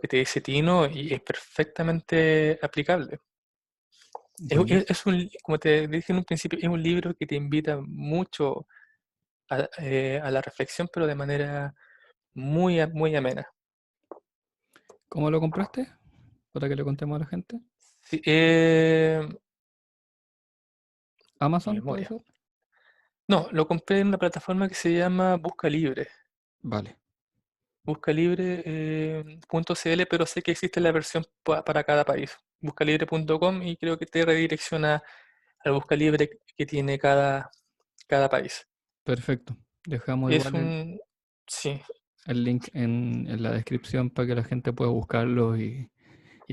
te dice Tino y es perfectamente aplicable. bueno, Como te dije en un principio, es un libro que te invita mucho a la reflexión, pero de manera muy amena. ¿cómo lo compraste? Para que le contemos a la gente. Sí, mi Amazon, puede memoria. ser. No, lo compré en una plataforma que se llama Busca Libre. Vale, Buscalibre.cl, pero sé que existe la versión para cada país. Buscalibre.com y creo que te redirecciona al Busca Libre que tiene cada país. perfecto. Dejamos Es igual un... Sí, el link en la descripción para que la gente pueda buscarlo y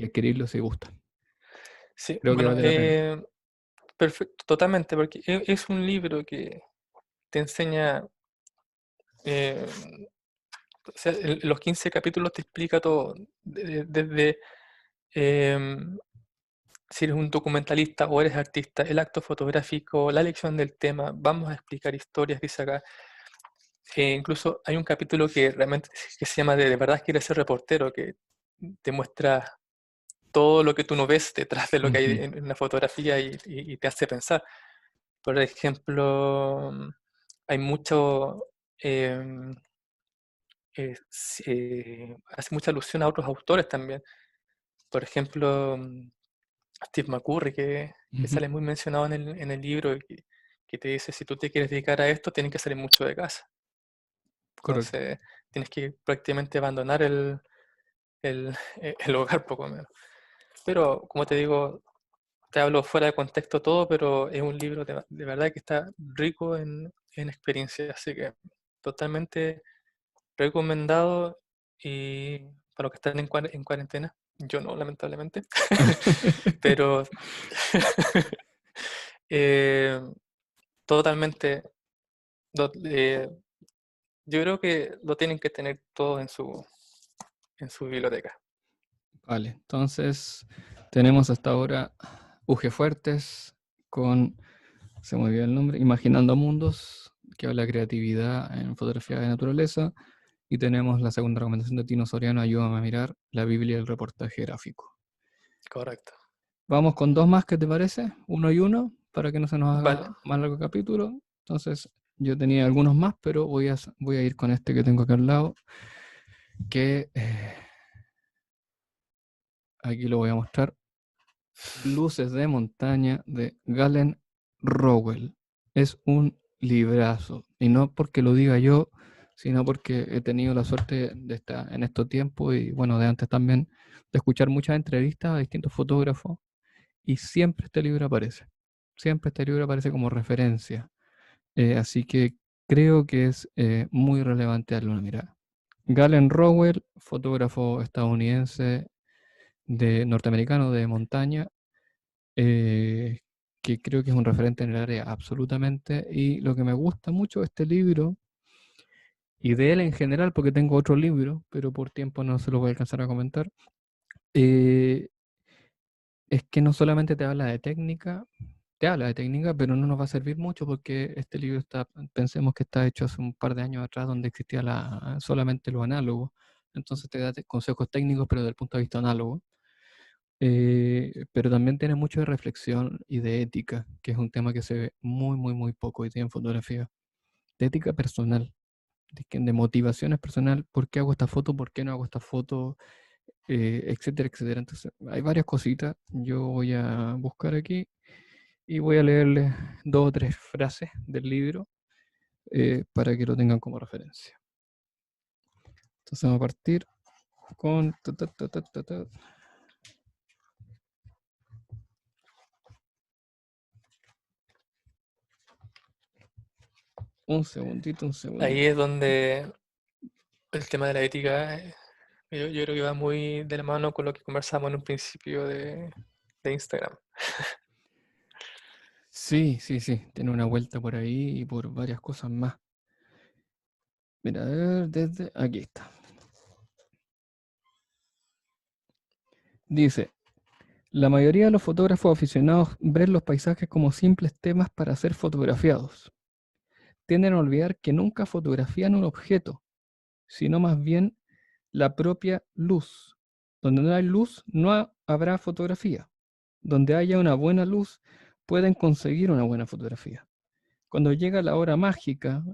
adquirirlo si gusta. sí. Creo que Bueno, vale la pena. perfecto, totalmente, porque es un libro que te enseña... eh, o sea, los 15 capítulos te explica todo, desde em, si eres un documentalista o eres artista, el acto fotográfico, la elección del tema, vamos a explicar historias, dice acá. Incluso hay un capítulo que realmente que se llama de verdad quieres ser reportero, que te muestra todo lo que tú no ves detrás de lo que hay Ujú, en la fotografía y te hace pensar. Por ejemplo, hay mucho, em, hace mucha alusión a otros autores también. Por ejemplo, Steve McCurry, que ujú, sale muy mencionado en el libro, y que te dice, si tú te quieres dedicar a esto, tienes que salir mucho de casa. correcto. Entonces, tienes que prácticamente abandonar el, el hogar poco menos. Pero, como te digo, te hablo fuera de contexto todo, pero es un libro de verdad que está rico en experiencia, así que totalmente recomendado y para los que están en cuarentena, yo no, lamentablemente, pero eh, totalmente, eh, yo creo que lo tienen que tener todo en su biblioteca. Vale, entonces tenemos hasta ahora UG Fuertes con, se me olvidó el nombre, Imaginando Mundos, que habla de creatividad en fotografía de naturaleza. Y tenemos la segunda recomendación de Tino Soriano, Ayúdame a mirar, la Biblia del reportaje gráfico. Correcto. Vamos con dos más, ¿qué te parece? Uno y uno, para que no se nos haga Vale. más largo el capítulo. Entonces, yo tenía algunos más, pero voy a ir con este que tengo acá al lado, que aquí lo voy a mostrar. Luces de montaña de Galen Rowell. Es un librazo. Y no porque lo diga yo, sino porque he tenido la suerte de estar en estos tiempos y bueno, de antes también, de escuchar muchas entrevistas a distintos fotógrafos y siempre este libro aparece. Siempre este libro aparece como referencia. Así que creo que es muy relevante darle una mirada. Galen Rowell, fotógrafo estadounidense norteamericano de montaña, que creo que es un referente en el área absolutamente. Y lo que me gusta mucho de este libro, y de él en general, porque tengo otro libro, pero por tiempo no se lo voy a alcanzar a comentar, eh, es que no solamente te habla de técnica, te habla de técnica, pero no nos va a servir mucho porque este libro está, pensemos que está hecho hace un par de años atrás donde existía solamente lo análogo. Entonces te da consejos técnicos, pero desde el punto de vista análogo. Pero también tiene mucho de reflexión y de ética, que es un tema que se ve muy, muy, muy poco hoy día en fotografía. De ética personal, de motivaciones personal, ¿por qué hago esta foto? ¿Por qué no hago esta foto? Etcétera, etcétera. Entonces, hay varias cositas. Yo voy a buscar aquí y voy a leerles dos o tres frases del libro para que lo tengan como referencia. Entonces, vamos a partir con... Un segundito, un Ahí segundito. es donde el tema de la ética, yo creo que va muy de la mano con lo que conversamos en un principio de Instagram. Sí, sí, sí. Tiene una vuelta por ahí y por varias cosas más. Mira, a ver, desde aquí está. Dice, la mayoría de los fotógrafos aficionados ven los paisajes como simples temas para ser fotografiados. Tienden a olvidar que nunca fotografían un objeto, sino más bien la propia luz. Donde no hay luz, no habrá fotografía. Donde haya una buena luz, pueden conseguir una buena fotografía. Cuando llega la hora mágica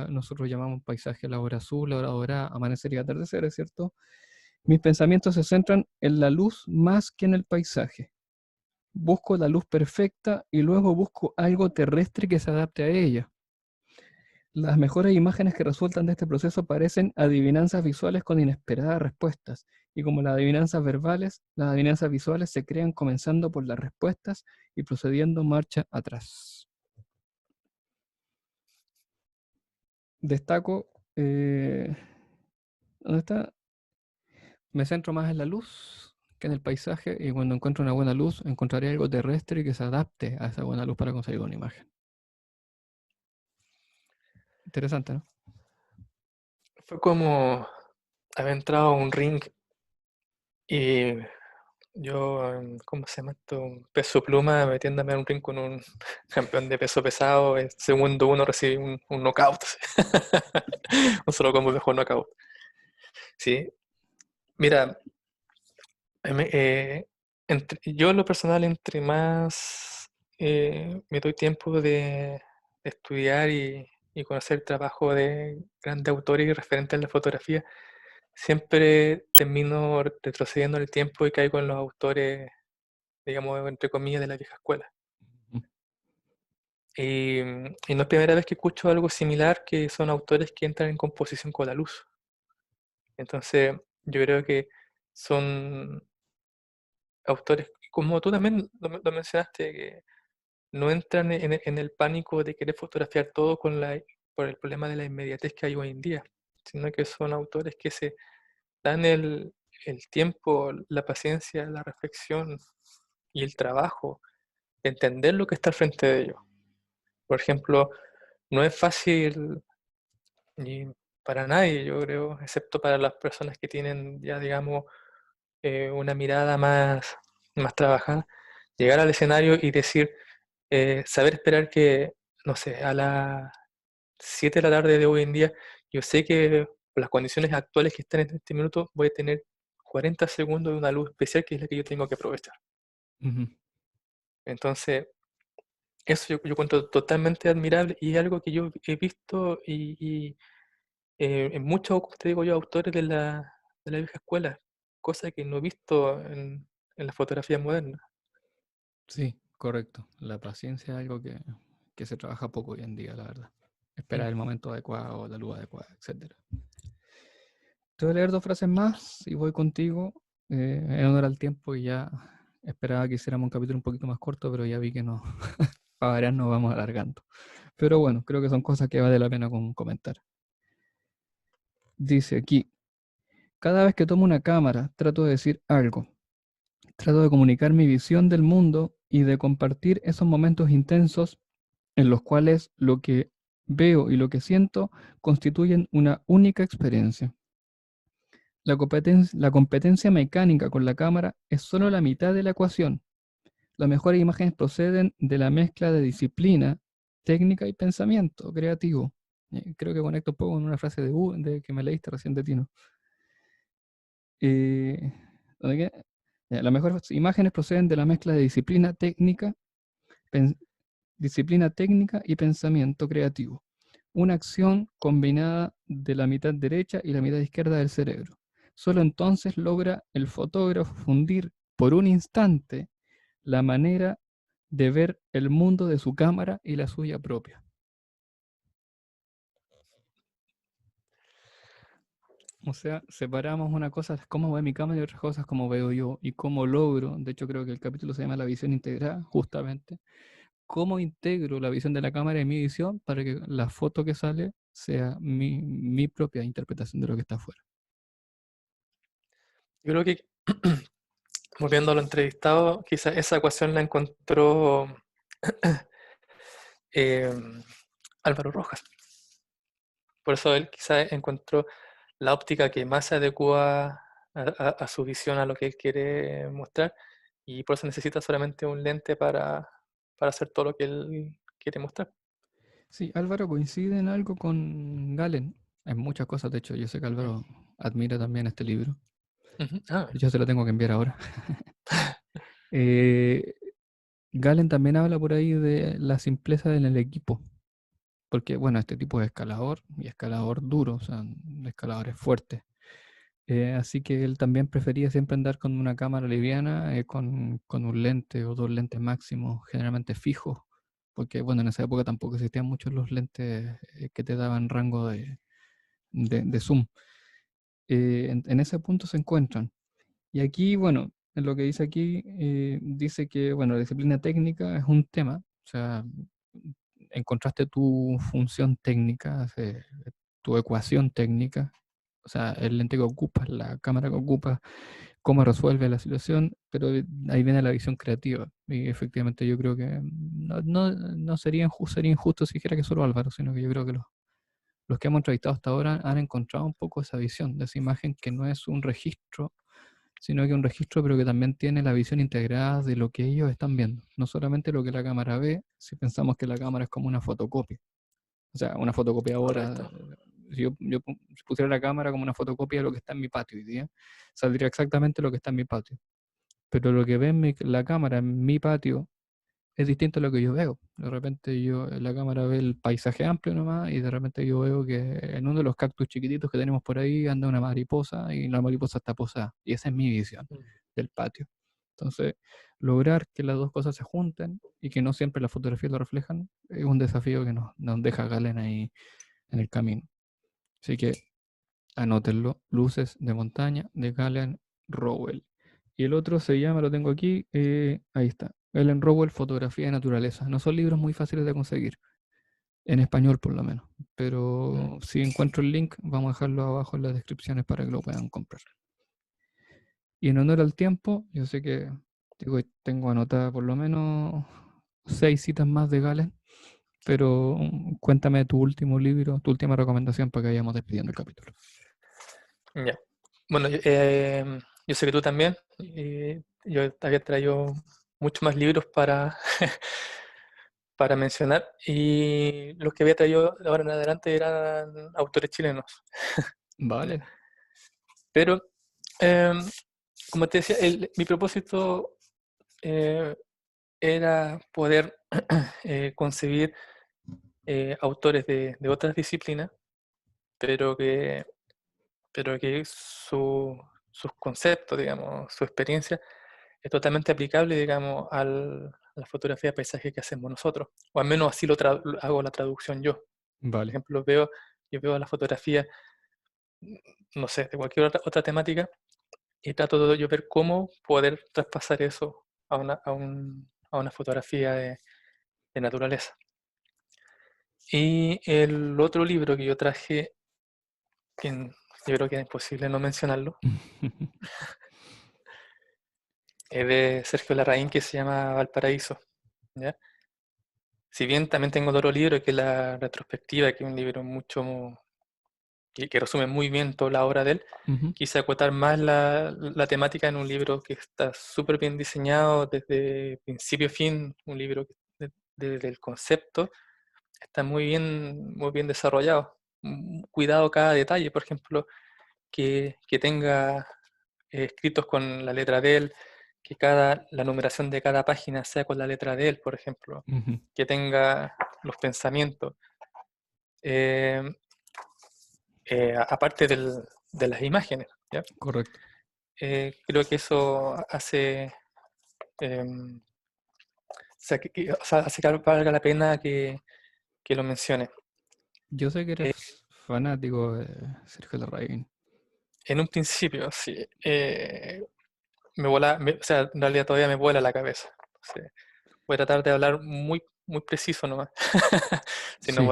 nosotros llamamos paisaje la hora azul, la hora dorada, amanecer y atardecer, ¿es cierto? Mis pensamientos se centran en la luz más que en el paisaje. Busco la luz perfecta y luego busco algo terrestre que se adapte a ella. Las mejores imágenes que resultan de este proceso parecen adivinanzas visuales con inesperadas respuestas, y como las adivinanzas visuales se crean comenzando por las respuestas y procediendo marcha atrás. Destaco, ¿dónde está? Me centro más en la luz que en el paisaje, y cuando encuentro una buena luz, encontraré algo terrestre que se adapte a esa buena luz para conseguir una imagen. Interesante, ¿no? Fue como haber entrado a un ring y yo, ¿cómo se llama esto? Un peso pluma metiéndome en un ring con un campeón de peso pesado. El segundo uno recibe un knockout. Un solo combo mejor knockout. Sí, mira, yo en lo personal, entre más me doy tiempo de estudiar y conocer el trabajo de grandes autores y referentes en la fotografía, siempre termino retrocediendo en el tiempo y caigo en los autores, digamos, entre comillas, de la vieja escuela. Y no es primera vez que escucho algo similar, que son autores que entran en composición con la luz. Entonces, yo creo que son autores, como tú también lo mencionaste, que no entran en el pánico de querer fotografiar todo por el problema de la inmediatez que hay hoy en día, sino que son autores que se dan el tiempo, la paciencia, la reflexión y el trabajo de entender lo que está al frente de ellos. Por ejemplo, no es fácil y para nadie, yo creo, excepto para las personas que tienen ya, digamos, una mirada más trabajada, llegar al escenario y decir, saber esperar que, no sé, a las 7 de la tarde de hoy en día, yo sé que por las condiciones actuales que están en este minuto, voy a tener 40 segundos de una luz especial que es la que yo tengo que aprovechar. Ujú. Entonces, eso yo encuentro totalmente admirable y algo que yo he visto en muchos, como te digo yo, autores de la vieja escuela, cosa que no he visto en la fotografía moderna. Sí, correcto. La paciencia es algo que se trabaja poco hoy en día, la verdad. Esperar Mm. el momento adecuado, la luz adecuada, etcétera. Te voy a leer dos frases más y voy contigo en honor al tiempo, y ya esperaba que hiciéramos un capítulo un poquito más corto, pero ya vi que no, para variar nos vamos alargando. Pero bueno, creo que son cosas que vale la pena comentar. Dice aquí, cada vez que tomo una cámara trato de decir algo, trato de comunicar mi visión del mundo y de compartir esos momentos intensos en los cuales lo que veo y lo que siento constituyen una única experiencia. La competencia mecánica con la cámara es solo la mitad de la ecuación. Las mejores imágenes proceden de la mezcla de disciplina, técnica y pensamiento creativo. Creo que conecto un poco con una frase de que me leíste recién de Tino. Eh, ¿Dónde queda? Ya, las mejores imágenes proceden de la mezcla de pen- disciplina técnica y pensamiento creativo. Una acción combinada de la mitad derecha y la mitad izquierda del cerebro. Solo entonces logra el fotógrafo fundir por un instante la manera de ver el mundo de su cámara y la suya propia. O sea, separamos una cosa es cómo ve mi cámara y otras cosas como veo yo y cómo logro. De hecho, creo que el capítulo se llama La visión integrada, justamente. Cómo integro la visión de la cámara y mi visión para que la foto que sale sea mi propia interpretación de lo que está afuera. Yo creo que, volviendo a lo entrevistado, quizás esa ecuación la encontró eh, Álvaro Rojas. Por eso él quizás encontró la óptica que más se adecua a su visión, a lo que él quiere mostrar, y por eso necesita solamente un lente para hacer todo lo que él quiere mostrar. Sí, Álvaro coincide en algo con Galen, en muchas cosas. De hecho, yo sé que Mm. Álvaro admira también este libro. Ujú. Ah, De hecho, se lo tengo que enviar ahora. Eh, Galen también habla por ahí de la simpleza en el equipo. Porque, bueno, este tipo es escalador y escalador duro, o sea, escaladores fuertes. Así que él también prefería siempre andar con una cámara liviana, con un lente o dos lentes máximos, generalmente fijos, porque bueno, en esa época tampoco existían muchos los lentes que te daban rango de zoom. En ese punto se encuentran. Y aquí, bueno, en lo que dice aquí, dice que, bueno, la disciplina técnica es un tema, o sea, encontraste tu función técnica, tu ecuación técnica, o sea, el lente que ocupas, la cámara que ocupas, cómo resuelve la situación, pero ahí viene la visión creativa. Y efectivamente yo creo que no sería injusto si dijera que solo Álvaro, sino que yo creo que los que hemos entrevistado hasta ahora han encontrado un poco esa visión, de esa imagen que no es un registro, sino que un registro, pero que también tiene la visión integrada de lo que ellos están viendo. No solamente lo que la cámara ve, si pensamos que la cámara es como una fotocopia. O sea, una fotocopia ahora, correcto. si pusiera la cámara como una fotocopia de lo que está en mi patio hoy día, saldría exactamente lo que está en mi patio. Pero lo que ve la cámara en mi patio es distinto a lo que yo veo. De repente la cámara ve el paisaje amplio nomás y de repente yo veo que en uno de los cactus chiquititos que tenemos por ahí anda una mariposa y la mariposa está posada. Y esa es mi visión Mm. del patio. Entonces, lograr que las dos cosas se junten y que no siempre las fotografías lo reflejan es un desafío que nos deja Galen ahí en el camino. Así que anótenlo, Luces de Montaña de Galen Rowell. Y el otro se llama, lo tengo aquí, ahí está, Galen Rowell, Fotografía de Naturaleza. No son libros muy fáciles de conseguir, en español por lo menos, Mm. pero si encuentro el link, vamos a dejarlo abajo en las descripciones para que lo puedan comprar. Y en honor al tiempo, yo sé que tengo anotada por lo menos 6 citas más de Galen, pero cuéntame tu último libro, tu última recomendación para que vayamos despidiendo el capítulo. Ya. Bueno, yo sé que tú también. Yo te había traído muchos más libros para mencionar, y los que había traído de ahora en adelante eran autores chilenos. Ya. Vale, Pero, em, como te decía, mi propósito eh, era poder concebir autores de otras disciplinas, pero que sus conceptos, digamos, su experiencia es totalmente aplicable, digamos, a la fotografía de paisaje que hacemos nosotros, o al menos así hago la traducción yo. Por vale. ejemplo, yo veo la fotografía, no sé, de cualquier otra temática, y trato de yo ver cómo poder traspasar eso a una fotografía de naturaleza. Y el otro libro que yo traje, yo creo que es imposible no mencionarlo, es de Sergio Larraín, que se llama Valparaíso, ¿ya? Si bien también tengo otro libro que es La Retrospectiva, que es un libro que resume muy bien toda la obra de él, Ujú, quise acotar más la temática en un libro que está súper bien diseñado desde principio a fin, un libro que desde el concepto está muy bien desarrollado. Cuidado cada detalle, por ejemplo, que tenga escritos con la letra de él, que la numeración de cada página sea con la letra de él, por ejemplo, ujú, que tenga los pensamientos. Eh, Aparte de las imágenes, ¿ya? correcto. Creo que eso hace, o sea, hace que valga la pena que lo mencione. Yo sé que Eh, eres fanático de Sergio Larraín. en un principio, sí, o sea, en realidad todavía me vuela la cabeza. Sí. Voy a tratar de hablar muy preciso nomás. Si no Sí.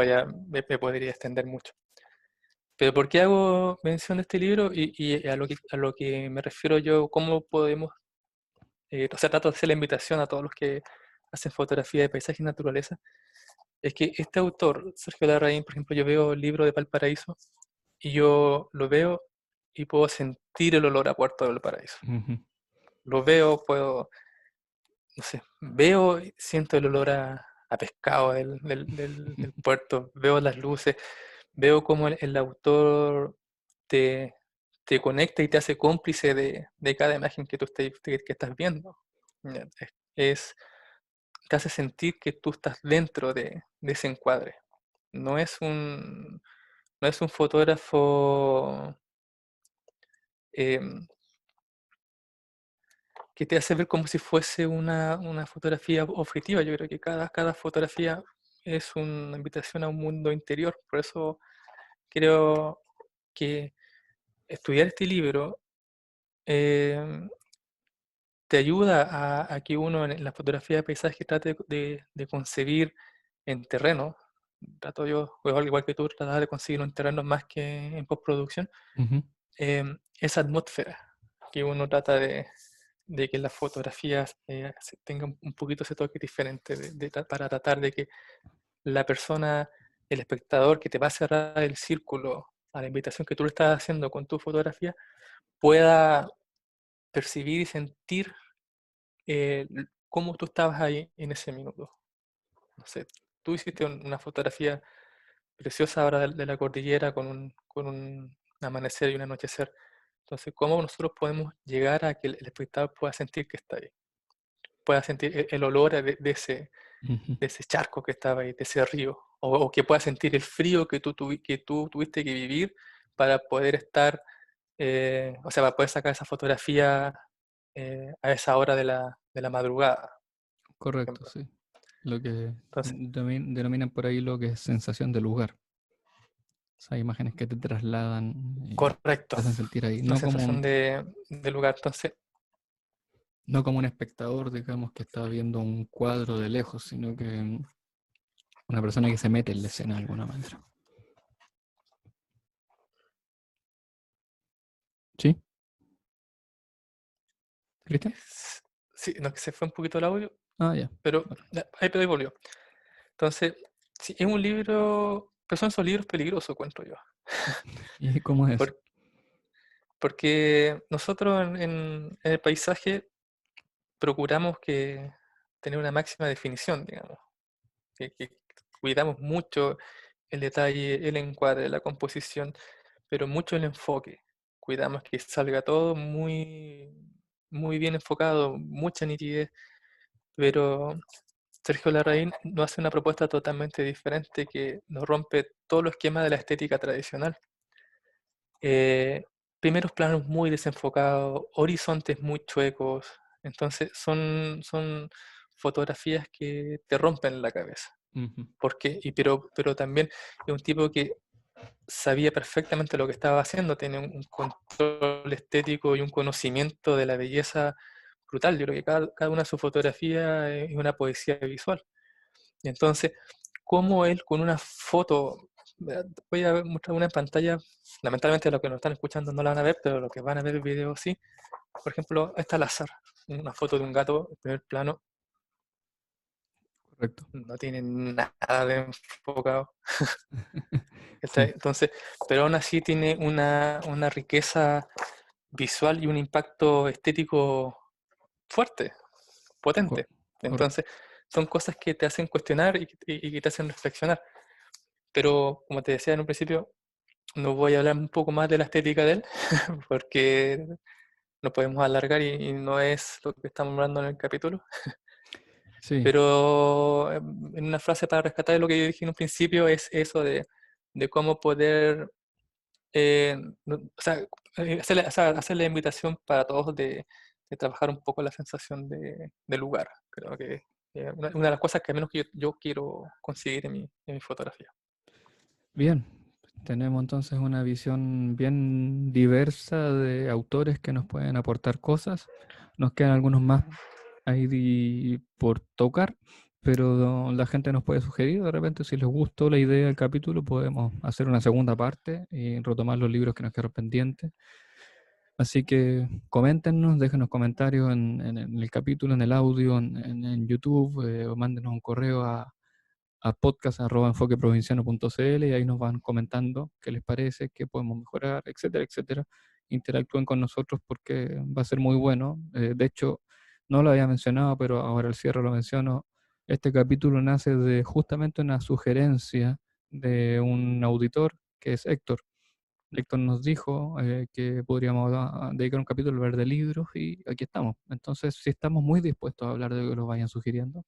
me podría extender mucho. Pero ¿por qué hago mención de este libro y a lo que me refiero yo? ¿Cómo podemos, o sea, trato de hacer la invitación a todos los que hacen fotografía de paisaje y naturaleza? Es que este autor, Sergio Larraín, por ejemplo, yo veo el libro de Valparaíso y yo lo veo y puedo sentir el olor a Puerto del Paraíso. Ujú, Lo veo, no sé, veo y siento el olor a pescado del puerto, veo las luces, veo cómo el autor te, te conecta y te hace cómplice de cada imagen que tú que estás viendo. Ya, te hace sentir que tú estás dentro de ese encuadre. No es no es un fotógrafo em, que te hace ver como si fuese una fotografía objetiva. Yo creo que cada fotografía es una invitación a un mundo interior. Por eso creo que estudiar este libro eh, te ayuda a que uno en la fotografía de paisaje trate de concebir en terreno. Trato yo, o igual que tú, tratar de conseguirlo en terreno más que en postproducción, ujú, esa atmósfera que uno trata de que las fotografías tengan un poquito ese toque diferente para tratar de que la persona, el espectador que te va a cerrar el círculo a la invitación que tú le estás haciendo con tu fotografía, pueda percibir y sentir cómo tú estabas ahí en ese minuto. No sé, tú hiciste una fotografía preciosa ahora de la cordillera con un amanecer y un anochecer. Entonces, ¿cómo nosotros podemos llegar a que el espectador pueda sentir que está ahí? Pueda sentir el olor ujú. de ese charco que estaba ahí, de ese río, o que pueda sentir el frío que tú tuviste que vivir para poder estar, o sea, para poder sacar esa fotografía a esa hora de la madrugada, por Correcto, ejemplo. sí. Lo que Entonces, denominan por ahí lo que es sensación de lugar. Esas imágenes que te trasladan y correcto, te hacen sentir ahí. una sensación de lugar. Entonces, No como un espectador, digamos, que está viendo un cuadro de lejos, sino que una persona que se mete en la escena de alguna manera. ¿Sí? ¿Cristian? sí, no, que se fue un poquito el audio, Ah, ya. pero Vale. ahí volvió. Entonces, sí, es un libro, pero son esos libros peligrosos, encuentro yo. ¿Y cómo es eso? Por- Porque nosotros en el paisaje procuramos tener una máxima definición, digamos, que cuidamos mucho el detalle, el encuadre, la composición, pero mucho el enfoque. Cuidamos que salga todo muy bien enfocado, mucha nitidez, pero Sergio Larraín nos hace una propuesta totalmente diferente que nos rompe todo los esquemas de la estética tradicional. Eh, Primeros planos muy desenfocados, horizontes muy chuecos, entonces son fotografías que te rompen la cabeza. Ujú, Porque, pero también es un tipo que sabía perfectamente lo que estaba haciendo, tiene un control estético y un conocimiento de la belleza brutal. Yo creo que cada una de sus fotografías es una poesía visual. Y entonces, cómo él con una foto, voy a mostrar una en pantalla, lamentablemente los que nos están escuchando no la van a ver, pero los que van a ver el video sí. Por ejemplo, esta al azar, una foto de un gato en primer plano, Correcto. no tiene nada de enfocado. Sí, Entonces, pero aún así tiene una riqueza visual y un impacto estético fuerte, potente. correcto. Entonces, son cosas que te hacen cuestionar y que te hacen reflexionar. Pero, como te decía en un principio, no voy a hablar un poco más de la estética de él, porque nos podemos alargar y no es lo que estamos hablando en el capítulo. Sí, Pero en una frase para rescatar lo que yo dije en un principio es eso de cómo poder, o sea, hacer la invitación para todos de trabajar un poco la sensación de lugar. Creo que una de las cosas que al menos que yo quiero conseguir en mi fotografía. bien. Tenemos entonces una visión bien diversa de autores que nos pueden aportar cosas. Nos quedan algunos más ahí por tocar, pero la gente nos puede sugerir, de repente si les gustó la idea del capítulo, podemos hacer una segunda parte y retomar los libros que nos quedaron pendientes. Así que coméntenos, déjenos comentarios en el capítulo, en el audio, en YouTube, o mándenos un correo a podcast@enfoqueprovinciano.cl y ahí nos van comentando qué les parece, qué podemos mejorar, etcétera, etcétera. Interactúen con nosotros porque va a ser muy bueno. De hecho, no lo había mencionado, pero ahora al cierre lo menciono. Este capítulo nace de justamente una sugerencia de un auditor que es Héctor. Héctor nos dijo que podríamos dedicar un capítulo a hablar de libros y aquí estamos. Entonces, sí estamos muy dispuestos a hablar de lo que nos vayan sugiriendo.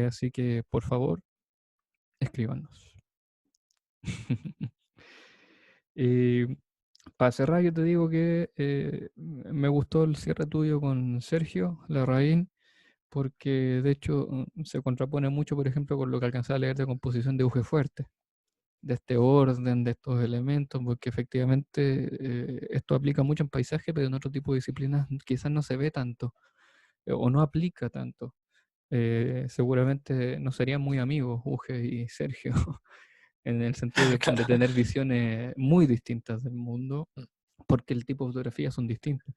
Así que, por favor, escríbanos. Y para cerrar, yo te digo que me gustó el cierre tuyo con Sergio Larraín, porque de hecho se contrapone mucho, por ejemplo, con lo que alcanzaba a leer de composición de Uge Fuerte, de este orden, de estos elementos, porque efectivamente esto aplica mucho en paisaje, pero en otro tipo de disciplinas quizás no se ve tanto o no aplica tanto. Seguramente no serían muy amigos Uge y Sergio, en el sentido de Claro. tener visiones muy distintas del mundo, Mm, porque el tipo de fotografías son distintos.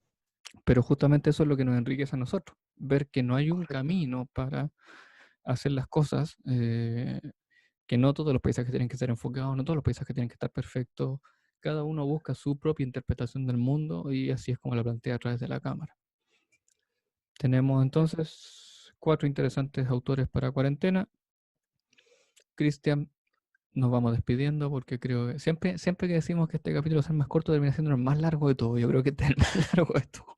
Pero justamente eso es lo que nos enriquece a nosotros, ver que no hay un correcto. camino para hacer las cosas, que no todos los paisajes tienen que ser enfocados, no todos los paisajes tienen que estar perfectos, cada uno busca su propia interpretación del mundo y así es como la plantea a través de la cámara. Tenemos entonces 4 interesantes autores para cuarentena. Cristian, nos vamos despidiendo porque creo que siempre que decimos que este capítulo va a ser más corto, termina siendo el más largo de todo. Yo creo que este es el más largo de todo.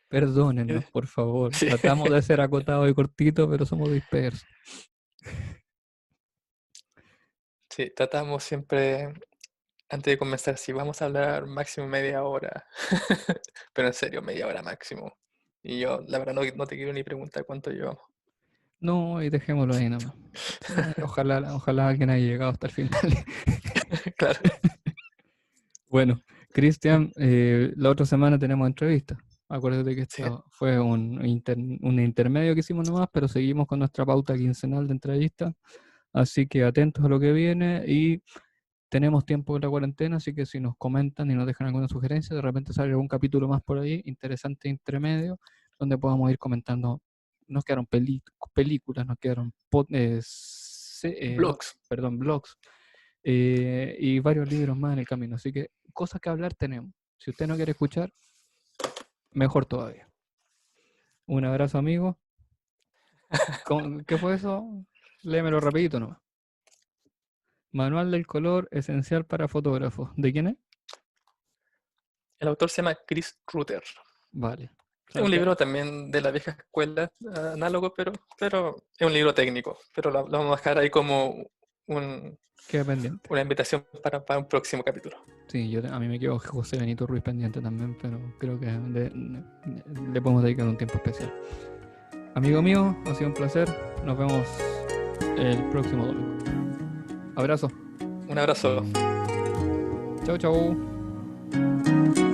Perdónennos, por favor. Sí, Tratamos de ser acotados y cortitos, pero somos dispersos. sí, tratamos siempre, antes de comenzar, si vamos a hablar máximo media hora, pero en serio, media hora máximo. Y yo, la verdad, no te quiero ni preguntar cuánto llevamos. No, y dejémoslo ahí nomás. Ojalá alguien haya llegado hasta el final. Claro, Bueno, Cristian, la otra semana tenemos entrevista. Acuérdate que sí, esta fue un intermedio que hicimos nomás, pero seguimos con nuestra pauta quincenal de entrevista. Así que atentos a lo que viene y tenemos tiempo en la cuarentena, así que si nos comentan y nos dejan alguna sugerencia, de repente sale algún capítulo más por ahí, interesante intermedio, donde podamos ir comentando. Nos quedaron películas, nos quedaron no, blogs. perdón, blogs y varios libros más en el camino. Así que cosas que hablar tenemos. Si usted no quiere escuchar, mejor todavía. Un abrazo, amigo. ¿Qué fue eso? Léemelo rapidito nomás. Manual del color esencial para fotógrafos. ¿De quién es? El autor se llama Chris Rutter. Vale. Es un libro también de la vieja escuela, análogo, pero es un libro técnico. Pero lo vamos a dejar ahí como Queda pendiente. una invitación para un próximo capítulo. Sí, a mí me quedo José Benito Ruiz pendiente también, pero creo que le podemos dedicar un tiempo especial. Amigo mío, ha sido un placer. Nos vemos el próximo domingo. Abrazo. Un abrazo. Chau, chau.